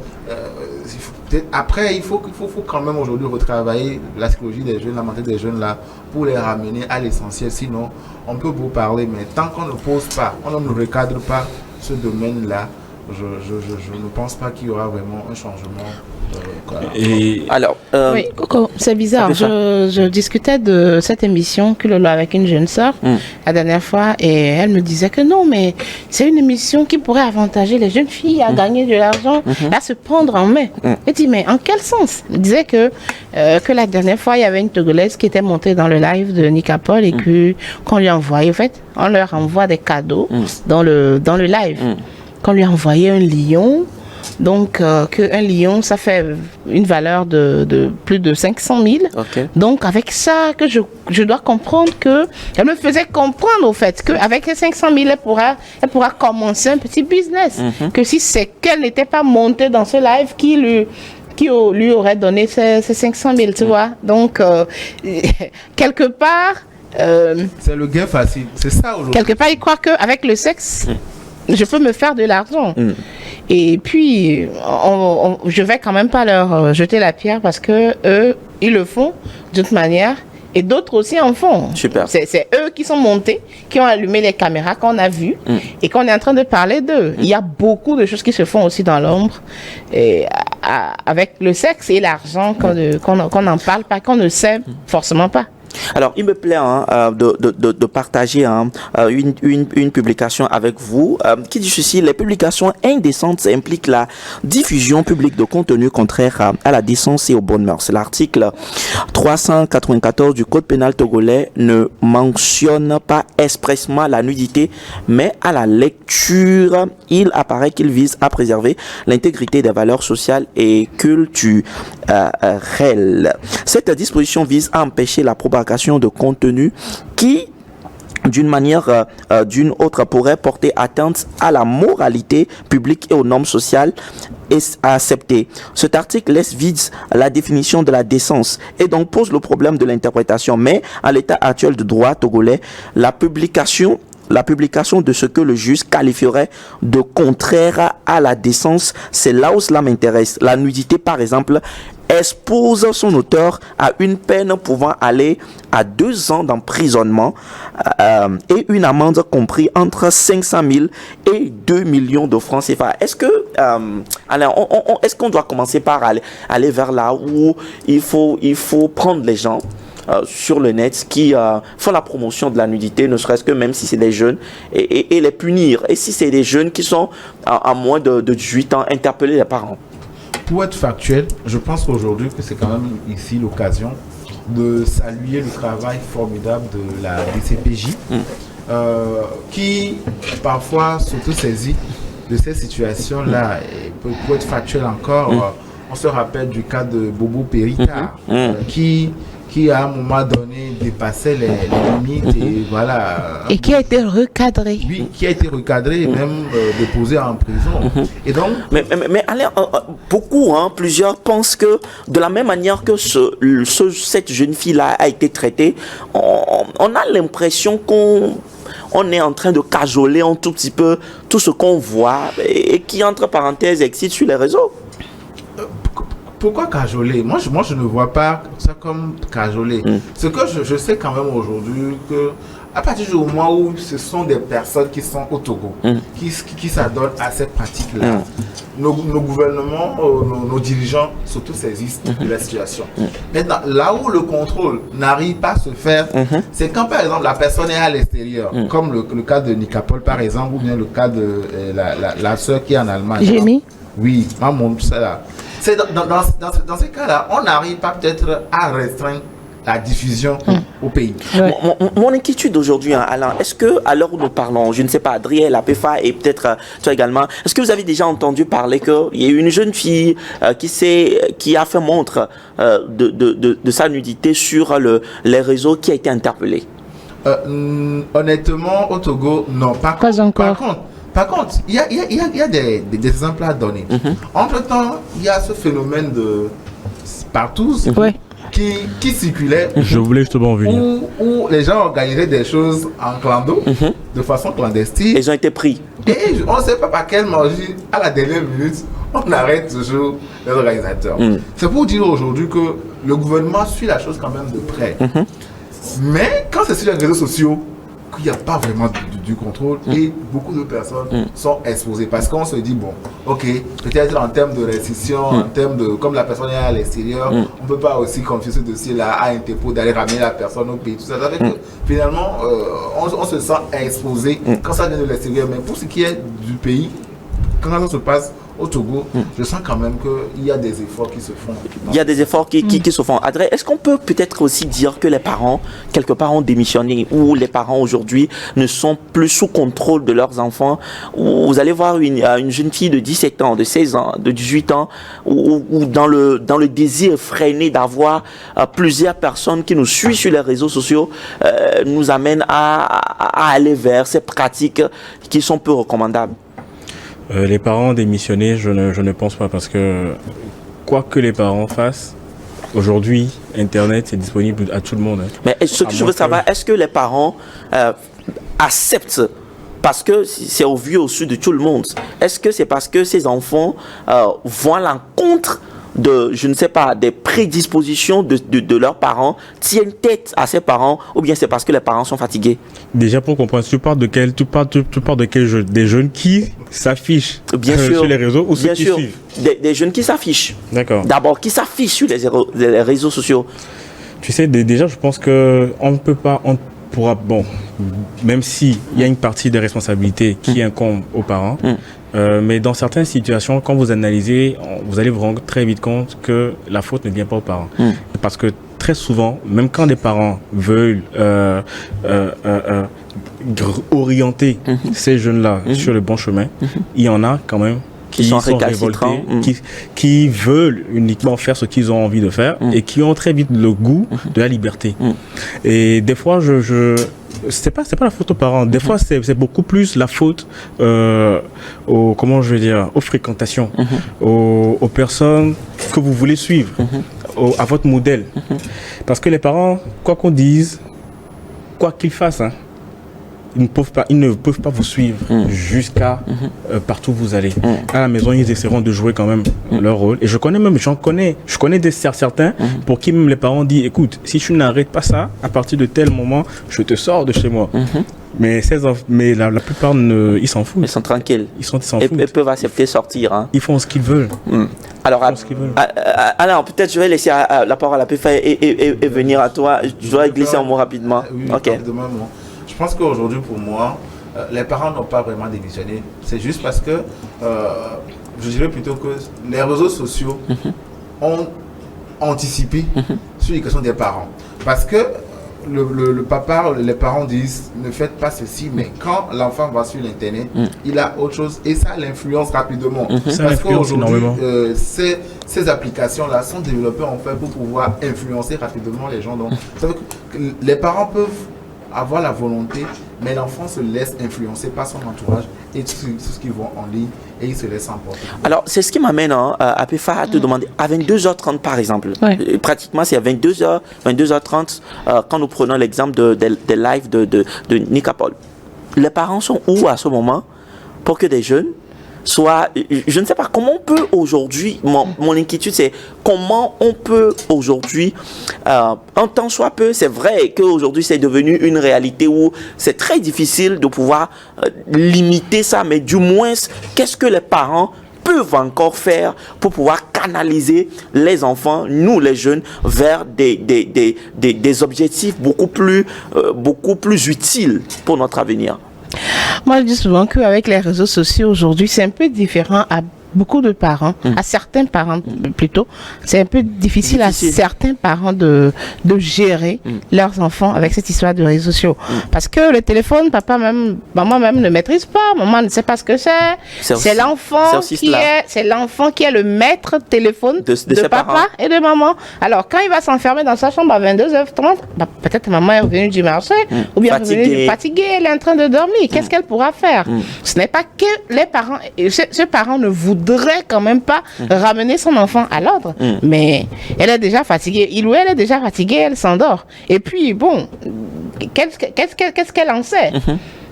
après, il faut quand même aujourd'hui retravailler la psychologie des jeunes, la mentalité des jeunes là, pour les ramener à l'essentiel. Sinon, on peut vous parler, mais tant qu'on ne pose pas, on ne recadre pas ce domaine-là, je ne pense pas qu'il y aura vraiment un changement. Alors, oui, Coco, c'est bizarre. Je discutais de cette émission Culolo avec une jeune sœur la dernière fois et elle me disait que non, mais c'est une émission qui pourrait avantager les jeunes filles à gagner de l'argent, à se prendre en main. Je dis, mais en quel sens? Elle disait que la dernière fois, il y avait une Togolaise qui était montée dans le live de Nicapol et qu'on lui envoyait, en fait, on leur envoie des cadeaux dans le live. Qu'on lui envoyait un lion. Donc, qu'un lion, ça fait une valeur de plus de 500 000. Okay. Donc, avec ça, que je dois comprendre que... Elle me faisait comprendre, au fait, qu'avec les 500 000, elle pourra commencer un petit business. Que si c'est qu'elle n'était pas montée dans ce live qui lui aurait donné ces 500 000, tu vois. Donc, quelque part... C'est le gain facile. C'est ça aujourd'hui. quelque part, ils croient qu'avec le sexe, je peux me faire de l'argent. Et puis, je vais quand même pas leur jeter la pierre parce que eux, ils le font d'une manière et d'autres aussi en font. Super. C'est eux qui sont montés, qui ont allumé les caméras qu'on a vues et qu'on est en train de parler d'eux. Il y a beaucoup de choses qui se font aussi dans l'ombre avec le sexe et l'argent qu'on n'en parle pas, qu'on ne sait forcément pas. Alors, il me plaît de partager une publication avec vous qui dit ceci: les publications indécentes impliquent la diffusion publique de contenu contraire à la décence et aux bonnes mœurs. L'article 394 du Code pénal togolais ne mentionne pas expressément la nudité, mais à la lecture, il apparaît qu'il vise à préserver l'intégrité des valeurs sociales et culturelles. Cette disposition vise à empêcher la propagation de contenu qui, d'une manière d'une autre, pourrait porter atteinte à la moralité publique et aux normes sociales acceptées. Cet article laisse vide la définition de la décence et donc pose le problème de l'interprétation. Mais à l'état actuel du droit togolais, la publication de ce que le juge qualifierait de contraire à la décence, c'est là où cela m'intéresse. La nudité, par exemple, expose son auteur à une peine pouvant aller à 2 ans d'emprisonnement et une amende comprise entre 500 000 et 2 millions de francs CFA. Est-ce que, Alain, est-ce qu'on doit commencer par aller vers là où il faut prendre les gens sur le net qui font la promotion de la nudité, ne serait-ce que même si c'est des jeunes, et les punir? Et si c'est des jeunes qui sont à moins de 18 ans, interpeller les parents? Pour être factuel, je pense qu'aujourd'hui que c'est quand même ici l'occasion de saluer le travail formidable de la DCPJ qui parfois s'auto-saisit de ces situations-là. Et pour être factuel encore, on se rappelle du cas de Bobo Périta qui à un moment donné dépassait les limites et voilà. Et qui a été recadré. Oui, qui a été recadré et même déposé en prison. Et donc, mais Alain, beaucoup, plusieurs pensent que de la même manière que cette jeune fille-là a été traitée, on a l'impression qu'on est en train de cajoler un tout petit peu tout ce qu'on voit et qui, entre parenthèses, excite sur les réseaux. Pourquoi cajoler? Moi, je ne vois pas ça comme cajoler. Ce que je sais quand même aujourd'hui, que à partir du moment où ce sont des personnes qui sont au Togo, qui s'adonnent à cette pratique-là, nos gouvernements, nos dirigeants s'auto-saisissent de la situation. Maintenant, là où le contrôle n'arrive pas à se faire, c'est quand par exemple la personne est à l'extérieur, comme le cas de Nicapol par exemple, ou bien le cas de la sœur qui est en Allemagne. Jémy? Oui, maman, ça là. C'est dans ces cas-là, on n'arrive pas peut-être à restreindre la diffusion au pays. Ouais. Mon inquiétude aujourd'hui, Alain, est-ce que à l'heure où nous parlons, je ne sais pas, Adriel, Apéfa et peut-être toi également, est-ce que vous avez déjà entendu parler qu'il y a une jeune fille qui a fait montre de sa nudité sur les réseaux, qui a été interpellée? Honnêtement, au Togo, non. Pas encore. Par contre, il y a des exemples à donner. Entre-temps, il y a ce phénomène de partous qui circulait. Je voulais justement en venir. Où les gens organisaient des choses en clando, de façon clandestine. Ils ont été pris. Et on ne sait pas par quelle magie, à la dernière minute, on arrête toujours les organisateurs. C'est pour dire aujourd'hui que le gouvernement suit la chose quand même de près. Mais quand c'est sur les réseaux sociaux, qu'il n'y a pas vraiment du contrôle et beaucoup de personnes sont exposées parce qu'on se dit bon, ok, peut-être en termes de restriction, en termes de, comme la personne est à l'extérieur, on ne peut pas aussi confier ce dossier-là à Interpol d'aller ramener la personne au pays, tout ça. Ça fait que finalement, on se sent exposé quand ça vient de l'extérieur, mais pour ce qui est du pays, quand ça se passe au Togo, je sens quand même qu'il y a des efforts qui se font. Il y a des efforts qui se font. Adrien, est-ce qu'on peut peut-être aussi dire que les parents, quelque part, ont démissionné, ou les parents aujourd'hui ne sont plus sous contrôle de leurs enfants? Vous allez voir une jeune fille de 17 ans, de 16 ans, de 18 ans, ou dans le désir effréné d'avoir plusieurs personnes qui nous suivent sur les réseaux sociaux, nous amènent à aller vers ces pratiques qui sont peu recommandables. Les parents démissionnés, je ne pense pas, parce que quoi que les parents fassent, Aujourd'hui, Internet, c'est disponible à tout le monde. Hein. Mais ce que je veux savoir, est-ce que les parents acceptent, parce que c'est au vu au su de tout le monde, est-ce que c'est parce que ces enfants vont à l'encontre de, je ne sais pas, des prédispositions de leurs parents, tiennent tête à ces parents, ou bien c'est parce que les parents sont fatigués? Déjà, pour comprendre, tu parles de quel jeu? Des jeunes qui s'affichent sur les réseaux ou ceux qui suivent? Des jeunes qui s'affichent. D'accord. D'abord, qui s'affichent sur les réseaux sociaux. Tu sais, déjà, je pense que on ne peut pas, on pourra, bon, même s'il y a une partie des responsabilités qui incombe aux parents, mais dans certaines situations, quand vous analysez, vous allez vous rendre très vite compte que la faute ne vient pas aux parents. Parce que très souvent, même quand les parents veulent orienter ces jeunes-là sur le bon chemin, il y en a quand même qui sont révoltés, qui veulent uniquement faire ce qu'ils ont envie de faire et qui ont très vite le goût de la liberté. Et des fois, c'est pas la faute aux parents. Des fois, c'est beaucoup plus la faute aux fréquentations, aux personnes que vous voulez suivre, à votre modèle. Parce que les parents, quoi qu'on dise, quoi qu'ils fassent, hein, ils ne peuvent pas vous suivre jusqu'à partout où vous allez. À la maison, ils essaieront de jouer quand même leur rôle. Et je connais certains pour qui même les parents disent, écoute, si tu n'arrêtes pas ça, à partir de tel moment, je te sors de chez moi. Mais la plupart, ils s'en foutent. Ils sont tranquilles. Ils s'en foutent. Ils peuvent accepter sortir. Hein. Ils font ce qu'ils veulent. Alors, peut-être je vais laisser la parole à Péfa et venir à toi. Je dois glisser un mot rapidement. Oui, ok. Je pense qu'aujourd'hui, pour moi, les parents n'ont pas vraiment démissionné. C'est juste parce que, je dirais plutôt que les réseaux sociaux ont anticipé sur les questions des parents. Parce que les parents disent ne faites pas ceci, mais quand l'enfant va sur l'internet, il a autre chose et ça l'influence rapidement. Parce qu'aujourd'hui, ces applications-là sont développées en fait pour pouvoir influencer rapidement les gens. Donc, ça veut dire que les parents peuvent avoir la volonté, mais l'enfant se laisse influencer par son entourage et tout ce qu'ils voient en ligne et il se laisse emporter. Alors, c'est ce qui m'amène à Péfa à te demander, à 22h30 par exemple, pratiquement c'est à 22h30 quand nous prenons l'exemple des lives de Nicapol. Les parents sont où à ce moment pour que des jeunes soient, je ne sais pas comment on peut aujourd'hui, mon inquiétude c'est comment on peut aujourd'hui, un temps soit peu, c'est vrai qu'aujourd'hui c'est devenu une réalité où c'est très difficile de pouvoir limiter ça, mais du moins, qu'est-ce que les parents peuvent encore faire pour pouvoir canaliser les enfants, nous les jeunes, vers des objectifs beaucoup plus utiles pour notre avenir? Moi, je dis souvent qu'avec les réseaux sociaux aujourd'hui, c'est un peu différent à beaucoup de parents, à certains parents plutôt, c'est un peu difficile à certains parents de gérer leurs enfants avec cette histoire de réseaux sociaux. Parce que le téléphone, maman même ne maîtrise pas, maman ne sait pas ce que c'est. C'est l'enfant qui est le maître téléphone de papa parents. Et de maman. Alors, quand il va s'enfermer dans sa chambre à 22h30, peut-être maman est revenue du marché, ou bien fatiguée, elle est en train de dormir. Qu'est-ce qu'elle pourra faire? Ce n'est pas que les parents, ce parent ne voudrait quand même pas ramener son enfant à l'ordre, mais elle est déjà fatiguée, il ou elle est déjà fatiguée, elle s'endort. Et puis bon, qu'est-ce qu'elle en sait?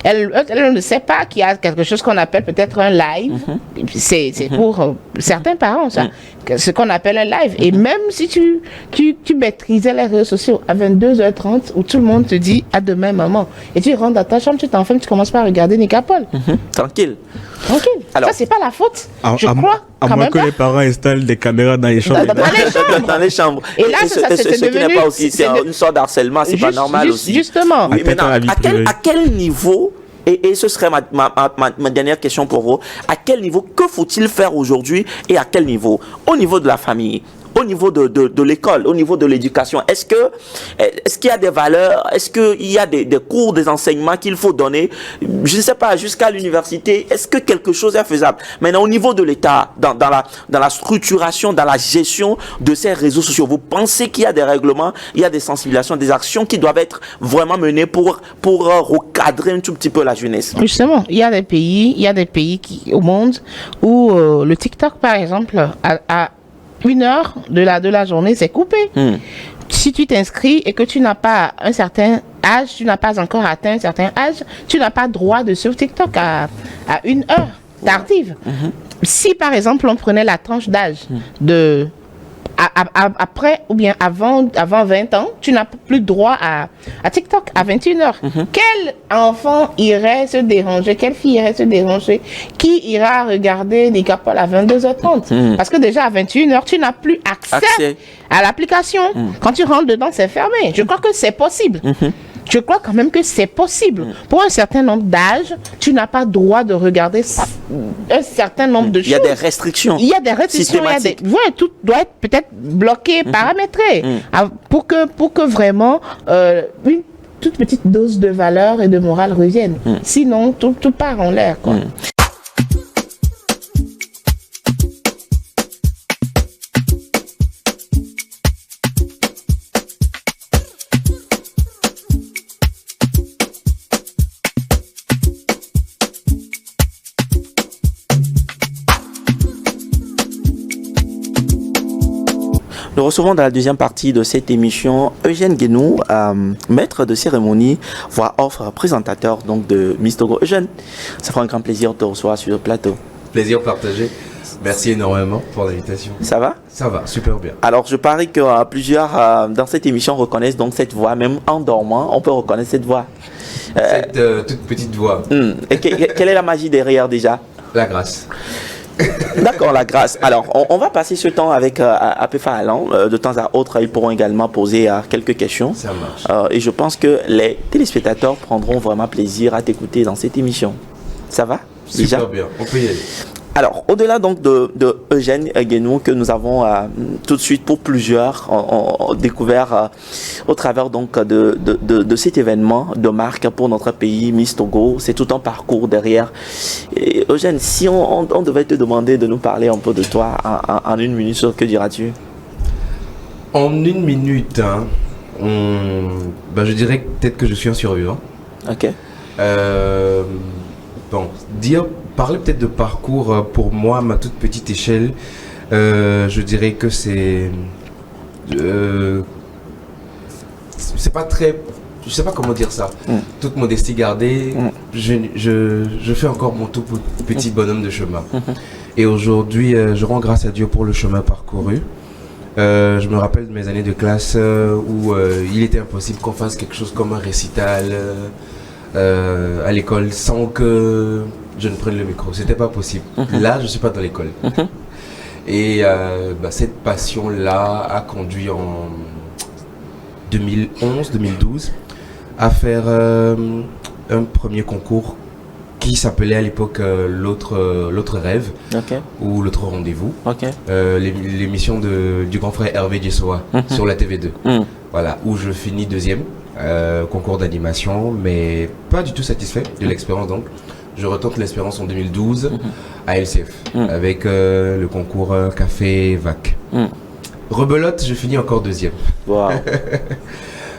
Elle ne sait pas qu'il y a quelque chose qu'on appelle peut-être un live. C'est pour certains parents, ça, ce qu'on appelle un live. Et même si tu maîtrisais les réseaux sociaux à 22h30, où tout le monde te dit à demain, maman, et tu rentres dans ta chambre, tu t'enfermes, tu commences pas à regarder Nicapol. Tranquille. Alors, ça, c'est pas la faute. Je crois. À moins que les parents installent des caméras dans les chambres. Dans les chambres. Et là, ce qui n'est pas aussi, c'est une sorte d'harcèlement, c'est pas normal aussi. Justement. Oui, maintenant, à quel niveau, et ce serait ma dernière question pour vous, à quel niveau, que faut-il faire aujourd'hui et à quel niveau? Au niveau de la famille, au niveau de l'école, au niveau de l'éducation, est-ce qu'il y a des valeurs, est-ce qu'il y a des cours, des enseignements qu'il faut donner, je ne sais pas, jusqu'à l'université, est-ce que quelque chose est faisable? Maintenant, au niveau de l'État, dans la structuration, dans la gestion de ces réseaux sociaux, vous pensez qu'il y a des règlements, il y a des sensibilisations, des actions qui doivent être vraiment menées pour recadrer un tout petit peu la jeunesse? Justement, il y a des pays au monde où le TikTok, par exemple, a 1 heure de la journée, c'est coupé. Si tu t'inscris et que tu n'as pas un certain âge, tu n'as pas encore atteint un certain âge, tu n'as pas droit de suivre TikTok à 1 heure tardive. Si par exemple on prenait la tranche d'âge de après ou bien avant 20 ans, tu n'as plus droit à TikTok à 21 heures. Quel enfant irait se déranger? Quelle fille irait se déranger? Qui ira regarder Nika Paul à 22h30? Parce que déjà à 21 heures, tu n'as plus accès à l'application. Quand tu rentres dedans, c'est fermé. Je crois que c'est possible. Je crois quand même que c'est possible. Pour un certain nombre d'âges, tu n'as pas droit de regarder un certain nombre de choses. Il y a des restrictions. Il y a des restrictions. Tout doit être peut-être bloqué, paramétré. Pour que vraiment une toute petite dose de valeur et de morale revienne. Sinon, tout part en l'air, quoi. Nous recevons dans la deuxième partie de cette émission Eugène Guénou, maître de cérémonie, voix off, présentateur donc de Miss Togo. Eugène, ça fera un grand plaisir de te recevoir sur le plateau. Plaisir partagé. Merci énormément pour l'invitation. Ça va? Ça va, super bien. Alors, je parie que plusieurs dans cette émission reconnaissent donc cette voix, même en dormant, on peut reconnaître cette voix. Cette toute petite voix. Et quelle est la magie derrière déjà? La grâce. D'accord, la grâce. Alors, on va passer ce temps avec Apéfa Allan. De temps à autre, ils pourront également poser quelques questions. Ça marche. Et je pense que les téléspectateurs prendront vraiment plaisir à t'écouter dans cette émission. Ça va? Super déjà bien, on peut y aller. Alors, au-delà donc de Eugène Guénou, que nous avons tout de suite pour plusieurs découvert au travers donc de cet événement de marque pour notre pays, Miss Togo, c'est tout un parcours derrière. Et Eugène, si on devait te demander de nous parler un peu de toi en 1 minute, que diras-tu? En 1 minute, je dirais peut-être que je suis un survivant. Ok. Parler peut-être de parcours pour moi, à ma toute petite échelle, je dirais que c'est pas très, je sais pas comment dire ça. Toute modestie gardée, je fais encore mon tout petit bonhomme de chemin. Et aujourd'hui, je rends grâce à Dieu pour le chemin parcouru. Je me rappelle de mes années de classe où il était impossible qu'on fasse quelque chose comme un récital à l'école sans que je ne prenne le micro. C'était pas possible. Là, je suis pas dans l'école. Et cette passion-là a conduit en 2011-2012 à faire un premier concours qui s'appelait à l'époque l'autre rêve ou l'autre rendez-vous. L'émission du grand frère Hervé Djessoa sur la TV2. Voilà, où je finis 2e. Concours d'animation, mais pas du tout satisfait de l'expérience. Donc je retente l'expérience en 2012 à LCF avec le concours Café Vac. Rebelote, je finis encore 2e. Wow.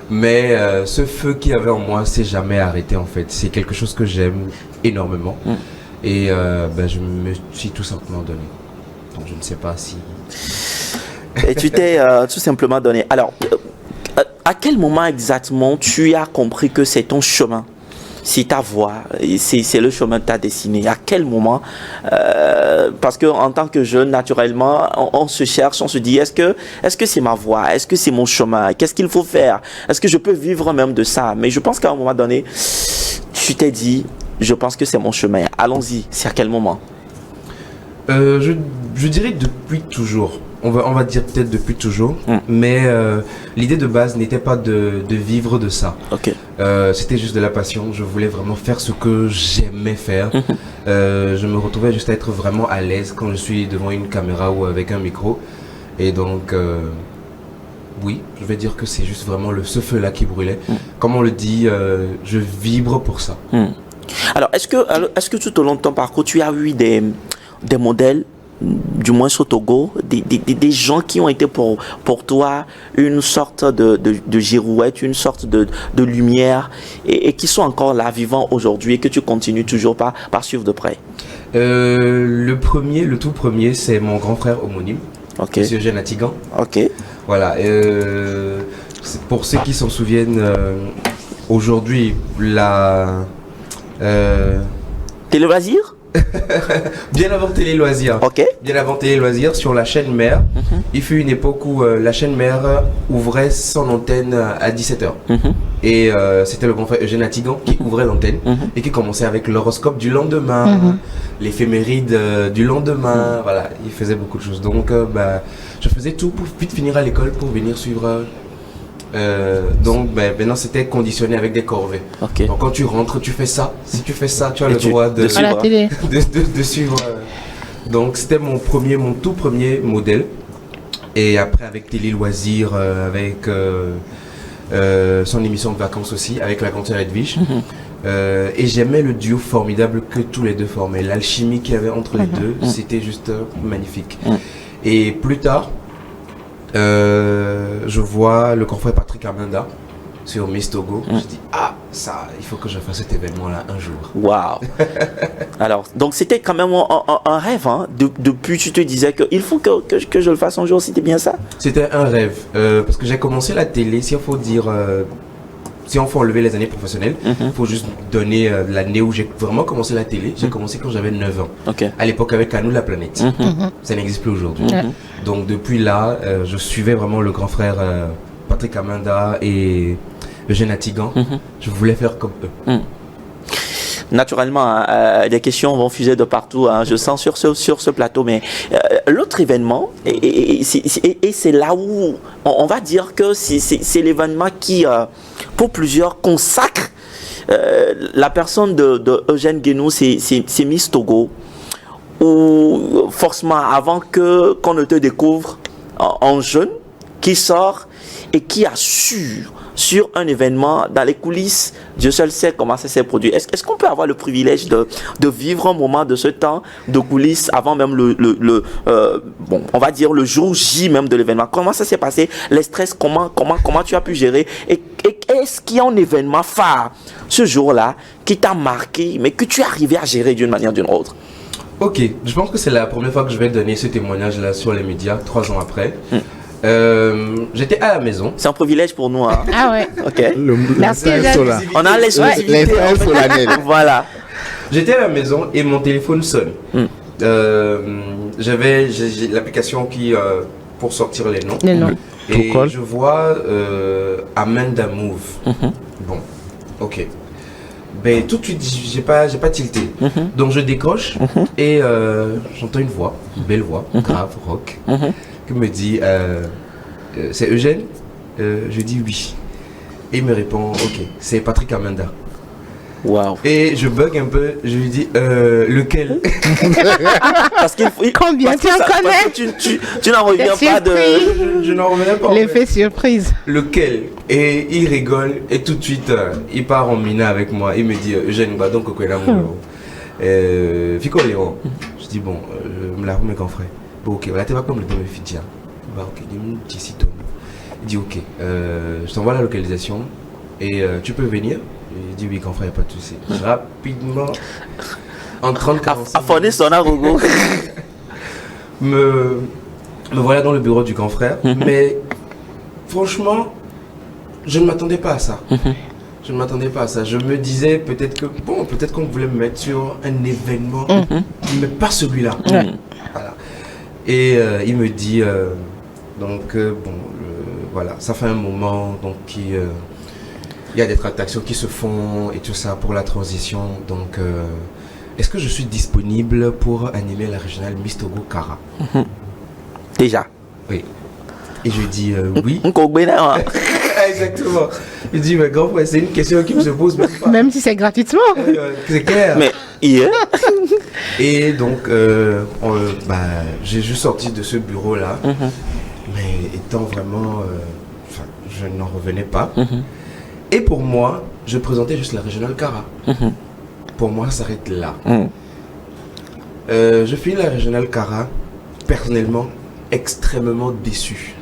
Mais ce feu qui avait en moi s'est jamais arrêté en fait. C'est quelque chose que j'aime énormément et je me suis tout simplement donné. Donc je ne sais pas si... Et tu t'es tout simplement donné. Alors, à quel moment exactement tu as compris que c'est ton chemin? C'est ta voix, c'est le chemin que tu as dessiné. À quel moment parce qu'en tant que jeune, naturellement, on se cherche, on se dit, est-ce que c'est ma voix? Est-ce que c'est mon chemin? Qu'est-ce qu'il faut faire? Est-ce que je peux vivre même de ça? Mais je pense qu'à un moment donné, tu t'es dit, je pense que c'est mon chemin. Allons-y. C'est à quel moment? Je dirais depuis toujours. On va dire peut-être depuis toujours, mais l'idée de base n'était pas de vivre de ça. C'était juste de la passion. Je voulais vraiment faire ce que j'aimais faire. Je me retrouvais juste à être vraiment à l'aise quand je suis devant une caméra ou avec un micro. Et donc, oui, je vais dire que c'est juste vraiment ce feu-là qui brûlait. Comme on le dit, je vibre pour ça. Alors, est-ce que tout au long de ton parcours, tu as eu des modèles, du moins au Togo, des gens qui ont été pour toi une sorte de girouette, une sorte de lumière et qui sont encore là, vivants aujourd'hui et que tu continues toujours par suivre de près? Le tout premier, c'est mon grand frère homonyme. Ok. Monsieur Eugène Atigan. Ok. Voilà. Pour ceux qui s'en souviennent, aujourd'hui, Téléloisirs? bien avant Télé Loisirs. Ok. Bien avant Télé Loisirs, sur la chaîne mère, il fut une époque où la chaîne mère ouvrait son antenne à 17h. Et c'était le grand frère Eugène Atigan qui ouvrait l'antenne et qui commençait avec l'horoscope du lendemain, l'éphéméride du lendemain. Voilà, il faisait beaucoup de choses. Donc, je faisais tout pour vite finir à l'école pour venir suivre. Donc maintenant c'était conditionné avec des corvées. Ok. Donc quand tu rentres, tu fais ça. Si tu fais ça, tu as le tu- droit de À la télé. de suivre. Donc c'était mon tout premier modèle. Et après avec Télé Loisirs, avec son émission de vacances aussi, avec la Cantière Edwige. Et j'aimais le duo formidable que tous les deux formaient. L'alchimie qu'il y avait entre les deux, c'était juste magnifique. Et plus tard, je vois le confrère Patrick Amanda sur Miss Togo. Je dis, ça, il faut que je fasse cet événement-là un jour. Waouh. Alors, donc c'était quand même un rêve, hein. Depuis, tu te disais qu'il faut que je le fasse un jour, c'était bien ça? C'était un rêve, parce que j'ai commencé la télé, si on faut dire, si on faut enlever les années professionnelles, il faut juste donner l'année où j'ai vraiment commencé la télé. J'ai commencé quand j'avais 9 ans, Ok. à l'époque avec Anou la planète. Ça n'existe plus aujourd'hui. Donc depuis là, je suivais vraiment le grand frère Patrick Amanda et Eugène Atigan. Je voulais faire comme eux. Naturellement, des questions vont fuser de partout, hein, je sens sur ce plateau, mais l'autre événement, et c'est là où on va dire que c'est l'événement qui, pour plusieurs, consacre la personne de Eugène Guénou, c'est Miss Togo, ou forcément avant qu'on ne te découvre en jeune, qui sort et qui assure sur un événement dans les coulisses. Dieu seul sait comment ça s'est produit. Est-ce qu'on peut avoir le privilège de vivre un moment de ce temps de coulisses avant même on va dire le jour J même de l'événement? Comment ça s'est passé? Les stress, comment tu as pu gérer? Et est-ce qu'il y a un événement phare ce jour-là qui t'a marqué, mais que tu es arrivé à gérer d'une manière ou d'une autre? Ok, je pense que c'est la première fois que je vais donner ce témoignage-là sur les médias, 3 ans après. J'étais à la maison. C'est un privilège pour nous, hein. Ah ouais. Ok. Merci, message Eugène. solar. On a l'exclusivité. Les frères solennels. Voilà. J'étais à la maison et mon téléphone sonne. J'avais j'ai l'application qui pour sortir les noms. Non. Et Pourquoi? je vois Amanda Move. Bon, ok. Ben tout de suite j'ai pas tilté. Donc je décroche et j'entends une voix, une belle voix, grave, rock, qui me dit c'est Eugène? Je dis oui. Et il me répond ok, c'est Patrick Amanda. Waouh. Et je bug un peu, je lui dis lequel? Parce qu'il faut. Combien parce tu que en parce connais? que tu n'en reviens T'es pas de. surpris. Je n'en revenais pas. en fait. L'effet surprise. Lequel? Et il rigole et tout de suite il part en mina avec moi. Il me dit Eugène va donc Kokwena Molo. Fico Léon. Je dis bon, me la mes confrères. Bon ok, voilà t'es pas comme le demi Fidja. Bah ok, dis-moi petit site. Il dit ok, je t'envoie la localisation et tu peux venir. Il dit oui confrère, pas de souci. Rapidement, en 30-45 Affonner son agogo. me voilà dans le bureau du grand frère, mais franchement, je ne m'attendais pas à ça. Je ne m'attendais pas à ça. Je me disais peut-être qu'on voulait me mettre sur un événement, mais pas celui-là. Voilà. Et il me dit, voilà, ça fait un moment, donc il y a des tractations qui se font et tout ça pour la transition. Donc, est-ce que je suis disponible pour animer la régionale Miss Togo Kara? Déjà. Oui. Et je lui dis oui. Exactement. Il dit, mais grand frère, c'est une question qui me se pose même pas. Même si c'est gratuitement. C'est clair. Mais hier. Et donc, j'ai juste sorti de ce bureau-là. Mais étant vraiment. Je n'en revenais pas. Et pour moi, je présentais juste la régionale Kara. Pour moi, ça s'arrête là. Je finis la régionale Kara, personnellement, extrêmement déçu.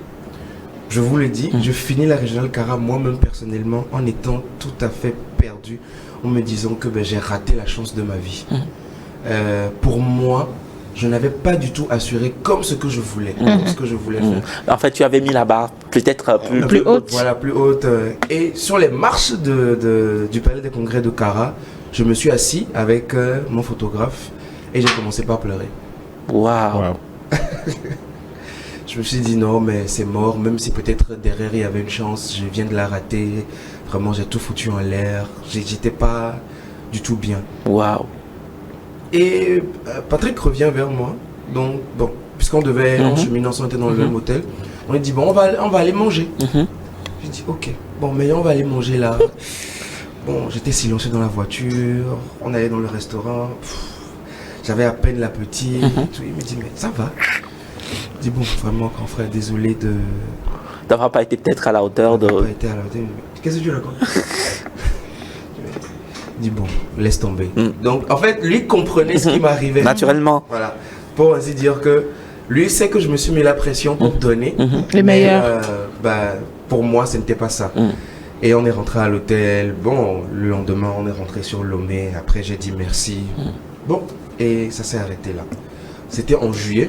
Je vous le dis, je finis la régionale Kara moi-même personnellement en étant tout à fait perdu, en me disant que j'ai raté la chance de ma vie. Pour moi, je n'avais pas du tout assuré comme ce que je voulais, comme ce que je voulais faire. En fait, tu avais mis la barre peut-être Plus haute. Voilà, plus haute. Et sur les marches du Palais des Congrès de Kara, je me suis assis avec mon photographe et j'ai commencé par pleurer. Waouh. Je me suis dit non, mais c'est mort, même si peut-être derrière il y avait une chance, je viens de la rater. Vraiment, j'ai tout foutu en l'air. J'étais pas du tout bien. Waouh. Et Patrick revient vers moi. Donc, bon, puisqu'on devait encheminer, on était dans le même hôtel. On a dit, bon, on va aller manger. J'ai dit, ok, bon, mais on va aller manger là. Bon, j'étais silencieux dans la voiture. On allait dans le restaurant. J'avais à peine l'appétit. Il me dit, mais ça va. Je dis, bon, vraiment, grand frère, désolé d'avoir pas été peut-être à la hauteur de... Pas été à la hauteur. Qu'est-ce que tu racontes? Dis bon, laisse tomber. Donc, en fait, lui comprenait ce qui m'arrivait. Naturellement. Voilà. Pour ainsi dire que lui sait que je me suis mis la pression pour donner. Les meilleurs. Pour moi, ce n'était pas ça. Et on est rentré à l'hôtel. Bon, le lendemain, on est rentré sur Lomé. Après, j'ai dit merci. Bon, et ça s'est arrêté là. C'était en juillet.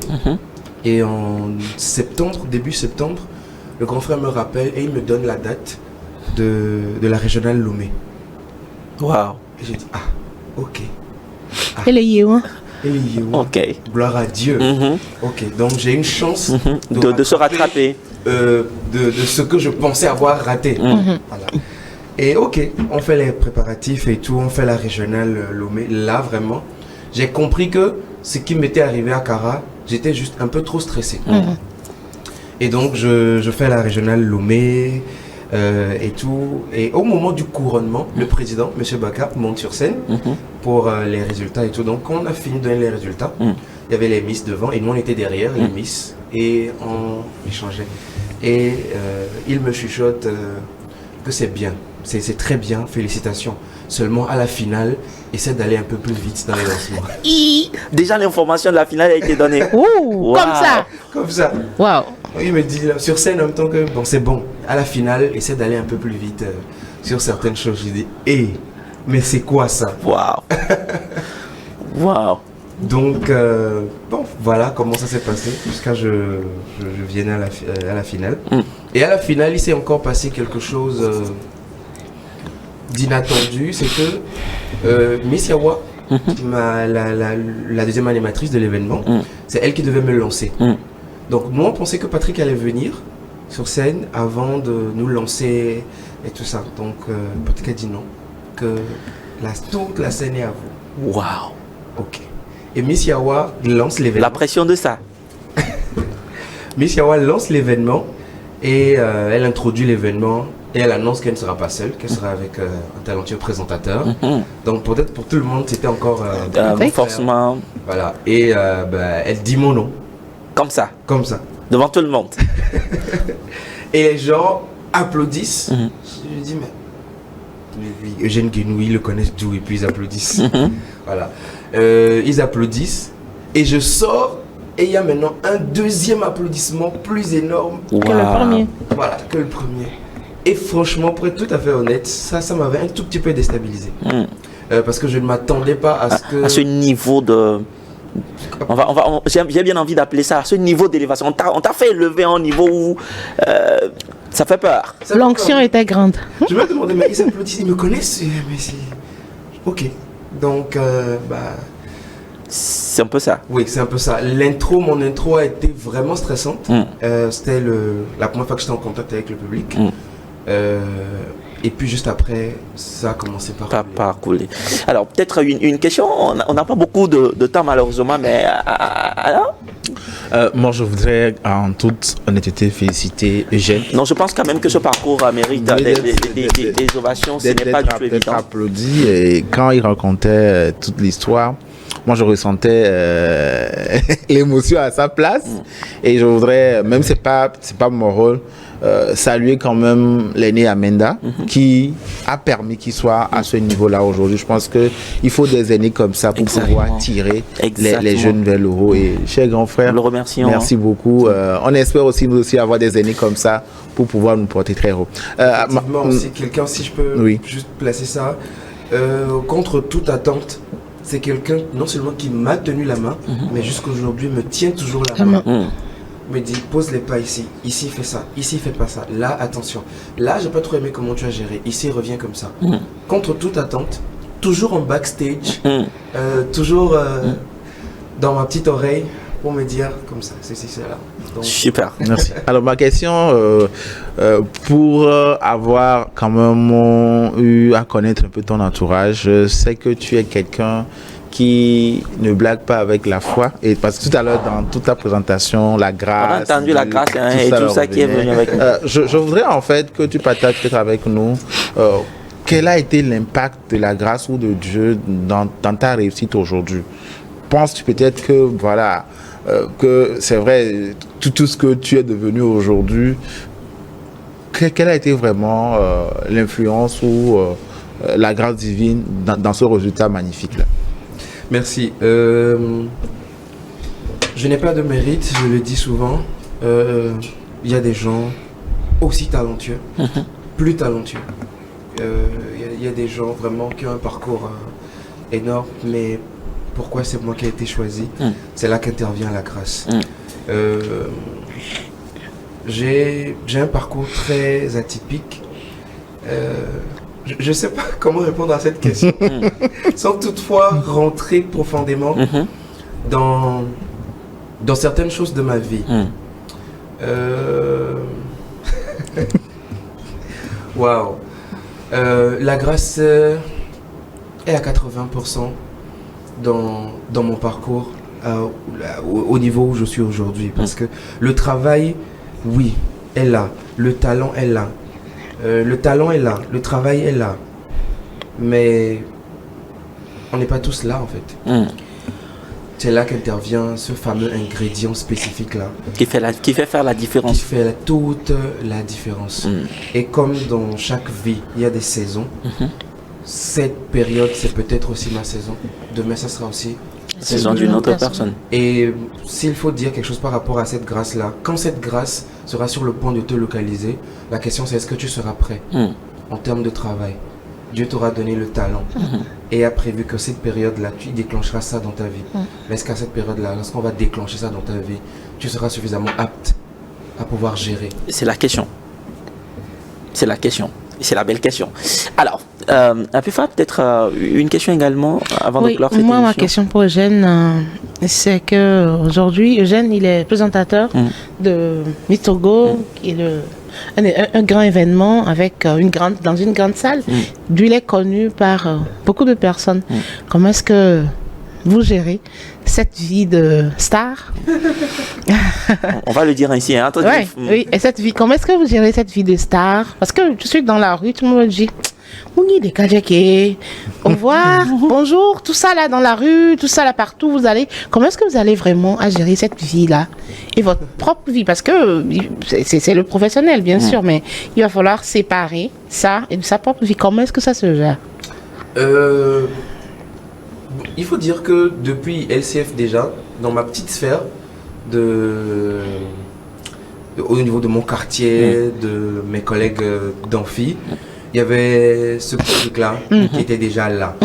Et en septembre, début septembre, le grand frère me rappelle et il me donne la date de la régionale Lomé. Waouh. Et j'ai dit, ah, ok. Et les Yéouan. Et les Yéouan. Ok. Gloire à Dieu. Ok, donc j'ai une chance de se rattraper. De ce que je pensais avoir raté. Voilà. Et ok, on fait les préparatifs et tout, on fait la régionale Lomé. Là, vraiment, j'ai compris que ce qui m'était arrivé à Kara, j'étais juste un peu trop stressé. Et donc, je fais la régionale Lomé et tout. Et au moment du couronnement, le président, M. Baka, monte sur scène pour les résultats et tout. Donc, quand on a fini de donner les résultats, il y avait les Miss devant et nous, on était derrière, les Miss, et on échangeait. Et il me chuchote que c'est bien, c'est très bien, félicitations. Seulement, à la finale, essaie d'aller un peu plus vite dans les lancements. Déjà, l'information de la finale a été donnée. Ouh, comme ça. Comme ça. Waouh. Il me dit là, sur scène en même temps que bon, c'est bon. À la finale, essaie d'aller un peu plus vite sur certaines choses. Je dis, mais c'est quoi ça? Waouh. Waouh. Donc, bon, voilà comment ça s'est passé jusqu'à je vienne à la finale. Et à la finale, il s'est encore passé quelque chose d'inattendu. C'est que Miss Yawa, la deuxième animatrice de l'événement, c'est elle qui devait me lancer. Donc nous on pensait que Patrick allait venir sur scène avant de nous lancer et tout ça. Donc Patrick a dit non, que toute la scène est à vous. Waouh. Ok. Et Miss Yawa lance l'événement. La pression de ça. Miss Yawa lance l'événement et elle introduit l'événement et elle annonce qu'elle ne sera pas seule, qu'elle sera avec un talentueux présentateur. Donc peut-être pour tout le monde c'était encore forcément. Voilà. Et elle dit mon nom. Comme ça. Comme ça. Devant tout le monde. Et les gens applaudissent. Je dis, mais Eugène Guénou, ils le connaissent d'où et puis ils applaudissent. Voilà. Ils applaudissent. Et je sors et il y a maintenant un deuxième applaudissement plus énorme que le premier. Voilà, que le premier. Et franchement, pour être tout à fait honnête, ça m'avait un tout petit peu déstabilisé. Parce que je ne m'attendais pas à ce que... À ce niveau de... j'ai bien envie d'appeler ça ce niveau d'élévation. On t'a fait élever à un niveau où ça fait peur. L'onction était grande. Je me demandais, mais ils applaudissent, ils me connaissent, mais c'est... Ok, donc c'est un peu ça. Oui, c'est un peu ça. Mon intro a été vraiment stressante. C'était la première fois que j'étais en contact avec le public. Et puis juste après, ça a commencé par couler. Alors peut-être une question, on n'a pas beaucoup de temps malheureusement, mais alors moi je voudrais en toute honnêteté féliciter Eugène. Non, je pense quand même que ce parcours mérite des ovations, ce n'est pas du tout évident. Applaudi et quand il racontait toute l'histoire, moi je ressentais l'émotion à sa place et je voudrais, même c'est pas mon rôle, saluer quand même l'aîné Amenda qui a permis qu'il soit à ce niveau-là aujourd'hui. Je pense qu'il faut des aînés comme ça pour pouvoir tirer les jeunes vers le haut. Et cher grand frère, le remercions. Merci beaucoup. On espère aussi nous aussi avoir des aînés comme ça pour pouvoir nous porter très haut. Effectivement, aussi quelqu'un, si je peux juste placer ça, contre toute attente, c'est quelqu'un non seulement qui m'a tenu la main, mais jusqu'aujourd'hui me tient toujours la main. Me dit pose les pas ici, ici fais ça, ici fais pas ça, là attention, là j'ai pas trop aimé comment tu as géré, ici reviens comme ça. Contre toute attente, toujours en backstage, toujours dans ma petite oreille pour me dire comme ça, c'est là. Donc, Super. Merci. Alors ma question, pour avoir quand même eu à connaître un peu ton entourage, je sais que tu es quelqu'un qui ne blague pas avec la foi. Et parce que tout à l'heure, dans toute ta présentation, la grâce... On a entendu la grâce et tout ça qui est venu avec nous. Je voudrais en fait que tu partages peut-être avec nous quel a été l'impact de la grâce ou de Dieu dans ta réussite aujourd'hui. Penses-tu peut-être que, voilà, que c'est vrai, tout ce que tu es devenu aujourd'hui, quelle a été vraiment l'influence ou la grâce divine dans ce résultat magnifique-là? Merci. Je n'ai pas de mérite, je le dis souvent. Il y a des gens aussi talentueux, plus talentueux. Il y a des gens vraiment qui ont un parcours énorme, mais pourquoi c'est moi qui ai été choisi? C'est là qu'intervient la grâce. J'ai un parcours très atypique. Je ne sais pas comment répondre à cette question sans toutefois rentrer profondément dans certaines choses de ma vie. Waouh. La grâce est à 80% dans mon parcours au niveau où je suis aujourd'hui. Parce que le travail, oui, est là. Le talent est là. Le talent est là, le travail est là, mais on n'est pas tous là en fait. C'est là qu'intervient ce fameux ingrédient spécifique là. Qui fait faire la différence. Qui fait toute la différence. Et comme dans chaque vie, il y a des saisons. Cette période, c'est peut-être aussi ma saison. Demain, ça sera aussi la saison d'une autre personne. Et s'il faut dire quelque chose par rapport à cette grâce-là, quand cette grâce sera sur le point de te localiser, la question c'est est-ce que tu seras prêt en termes de travail? Dieu t'aura donné le talent et a prévu que cette période-là, tu déclencheras ça dans ta vie. Mais est-ce qu'à cette période-là, lorsqu'on va déclencher ça dans ta vie, tu seras suffisamment apte à pouvoir gérer? C'est la question. C'est la question. C'est la belle question. Alors, Apifa, peut-être une question également avant de clore cette émission. Moi, ma question pour Eugène, c'est que aujourd'hui, Eugène, il est présentateur de Miss Togo, qui est un grand événement avec dans une grande salle. Lui, il est connu par beaucoup de personnes. Comment est-ce que vous gérez cette vie de star? On va le dire ainsi. Hein, oui, et cette vie, comment est-ce que vous gérez cette vie de star? Parce que je suis dans la rue, tout le monde me dit oui, des Kajake, au revoir, bonjour, tout ça là dans la rue, tout ça là partout, vous allez. Comment est-ce que vous allez vraiment à gérer cette vie-là et votre propre vie? Parce que c'est le professionnel, bien sûr, mais il va falloir séparer ça et de sa propre vie. Comment est-ce que ça se gère? Il faut dire que depuis LCF déjà, dans ma petite sphère, au niveau de mon quartier, de mes collègues d'amphi, il y avait ce truc-là qui était déjà là.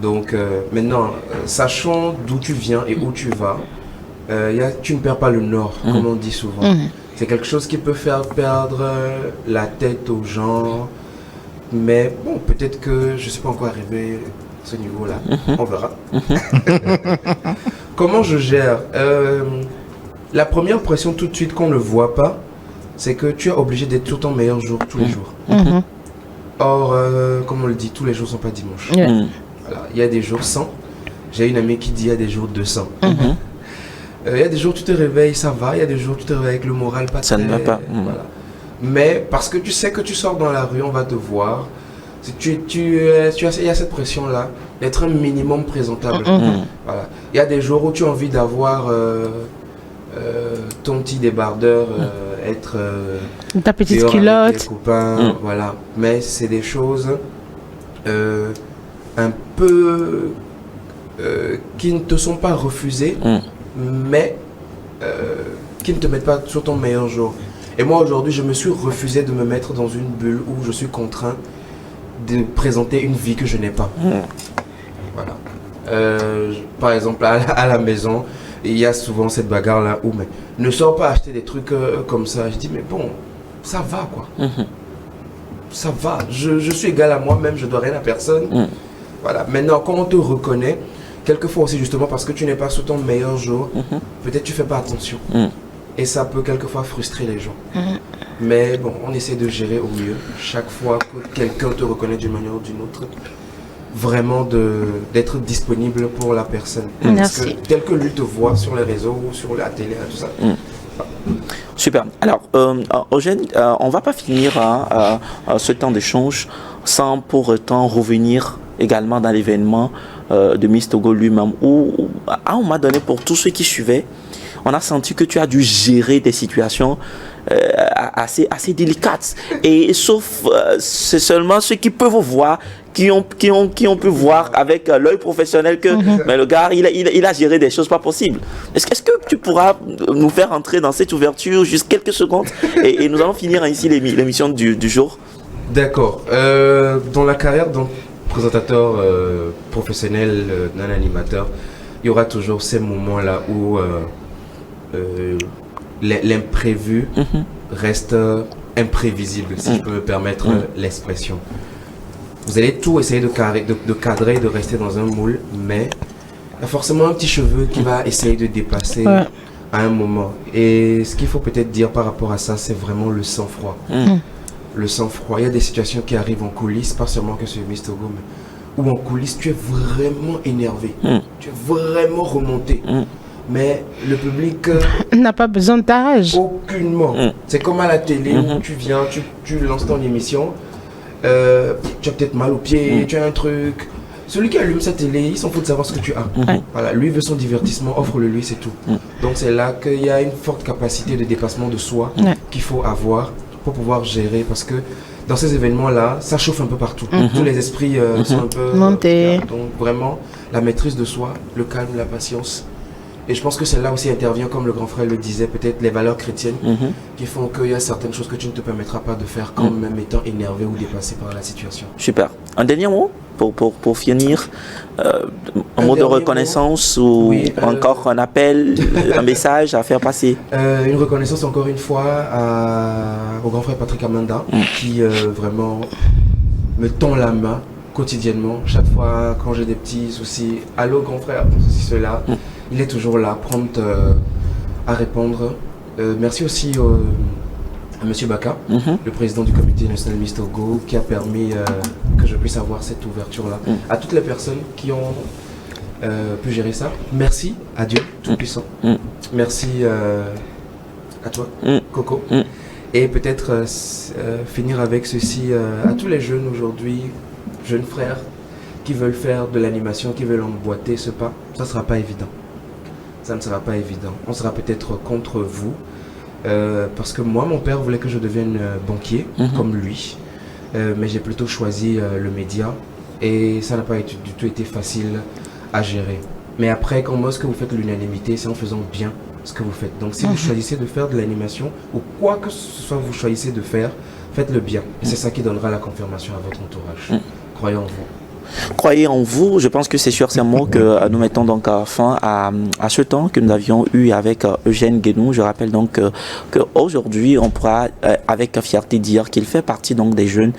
Donc maintenant, sachant d'où tu viens et où tu vas, tu ne perds pas le nord, comme on dit souvent. C'est quelque chose qui peut faire perdre la tête aux gens. Mais bon, peut-être que je ne suis pas encore arrivé à ce niveau-là. On verra. Comment je gère? La première pression tout de suite qu'on ne voit pas, c'est que tu es obligé d'être sur ton meilleur jour tous les jours. Or, comme on le dit, tous les jours ne sont pas dimanche. Voilà. Il y a des jours 100. J'ai une amie qui dit il y a des jours 200. Il y a des jours où tu te réveilles, ça va. Il y a des jours où tu te réveilles avec le moral pas ça très... ne va pas. Voilà. Mais parce que tu sais que tu sors dans la rue, on va te voir. Il y a cette pression-là d'être un minimum présentable. Voilà. Il y a des jours où tu as envie d'avoir ton petit débardeur, être ta petite culotte, avec tes copains, voilà. Mais c'est des choses un peu qui ne te sont pas refusées, mais qui ne te mettent pas sur ton meilleur jour. Et moi aujourd'hui, je me suis refusé de me mettre dans une bulle où je suis contraint de présenter une vie que je n'ai pas. Voilà. Par exemple, à la maison, il y a souvent cette bagarre-là où, mais ne sors pas acheter des trucs comme ça. Je dis, mais bon, ça va quoi. Ça va. Je suis égal à moi-même, je dois rien à personne. Voilà. Maintenant, quand on te reconnaît, quelquefois aussi justement parce que tu n'es pas sous ton meilleur jour, peut-être tu fais pas attention. Et ça peut quelquefois frustrer les gens. Mais bon, on essaie de gérer au mieux. Chaque fois que quelqu'un te reconnaît d'une manière ou d'une autre, vraiment d'être disponible pour la personne. Merci. Parce que tel que lui te voit sur les réseaux ou sur la télé, tout ça. Super. Alors, Eugène, on ne va pas finir ce temps d'échange sans pour autant revenir également dans l'événement de Miss Togo lui-même, où à un moment donné, pour tous ceux qui suivaient, on a senti que tu as dû gérer des situations assez délicates. Et sauf, c'est seulement ceux qui peuvent voir, qui ont pu voir avec l'œil professionnel que mais le gars, il a géré des choses pas possibles. Est-ce que tu pourras nous faire entrer dans cette ouverture juste quelques secondes et nous allons finir ainsi l'émission du jour. D'accord. Dans la carrière d'un présentateur professionnel, d'un animateur, il y aura toujours ces moments-là où l'imprévu reste imprévisible, si je peux me permettre l'expression. Vous allez tout essayer de cadrer, de rester dans un moule, mais il y a forcément un petit cheveu qui va essayer de dépasser à un moment. Et ce qu'il faut peut-être dire par rapport à ça, c'est vraiment le sang-froid. Le sang-froid. Il y a des situations qui arrivent en coulisses, pas seulement que sur Miss Togo, mais où en coulisses, tu es vraiment énervé. Tu es vraiment remonté. Mais le public n'a pas besoin de ta rage. Aucunement. C'est comme à la télé où tu viens, tu lances ton émission, tu as peut-être mal aux pieds, tu as un truc. Celui qui allume sa télé, il s'en fout de savoir ce que tu as. Voilà, lui veut son divertissement, offre-le lui, c'est tout. Donc c'est là qu'il y a une forte capacité de dépassement de soi qu'il faut avoir pour pouvoir gérer, parce que dans ces événements-là, ça chauffe un peu partout. Tous les esprits sont un peu montés. Donc vraiment, la maîtrise de soi, le calme, la patience. Et je pense que c'est là aussi intervient, comme le grand frère le disait, peut-être les valeurs chrétiennes qui font qu'il y a certaines choses que tu ne te permettras pas de faire quand même étant énervé ou dépassé par la situation. Super. Un dernier mot pour finir, un mot de reconnaissance ou encore un appel, un message à faire passer. Une reconnaissance encore une fois au grand frère Patrick Amanda qui vraiment me tend la main quotidiennement. Chaque fois quand j'ai des petits soucis, allô grand frère, ceci, cela. Il est toujours là, prompt à répondre. Merci aussi à Monsieur Baka, le président du comité national Miss Togo, qui a permis que je puisse avoir cette ouverture-là. À toutes les personnes qui ont pu gérer ça, merci à Dieu Tout-Puissant. Merci à toi, Coco. Et peut-être finir avec ceci à tous les jeunes aujourd'hui, jeunes frères, qui veulent faire de l'animation, qui veulent emboîter ce pas. Ça ne sera pas évident. Ça ne sera pas évident. On sera peut-être contre vous. Parce que moi, mon père voulait que je devienne banquier, comme lui. Mais j'ai plutôt choisi le média. Et ça n'a pas du tout été facile à gérer. Mais après, quand moi, ce que vous faites l'unanimité, c'est en faisant bien ce que vous faites. Donc si vous choisissez de faire de l'animation, ou quoi que ce soit vous choisissez de faire, faites-le bien. Et c'est ça qui donnera la confirmation à votre entourage. Croyez en vous. Croyez en vous, je pense que c'est sur ces mots que nous mettons donc fin à ce temps que nous avions eu avec Eugène Guénou. Je rappelle donc qu'aujourd'hui on pourra avec fierté dire qu'il fait partie donc des jeunes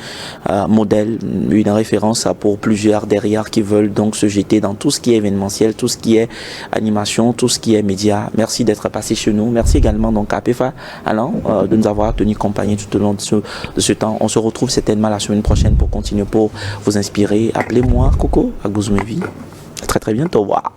modèles, une référence pour plusieurs derrière qui veulent donc se jeter dans tout ce qui est événementiel, tout ce qui est animation, tout ce qui est média. Merci d'être passé chez nous. Merci également donc à Pefa Alain de nous avoir tenu compagnie tout au long de ce temps. On se retrouve certainement la semaine prochaine pour continuer, pour vous inspirer. Appelez-moi Coco à Gouzmevi. Très très bientôt. Au revoir.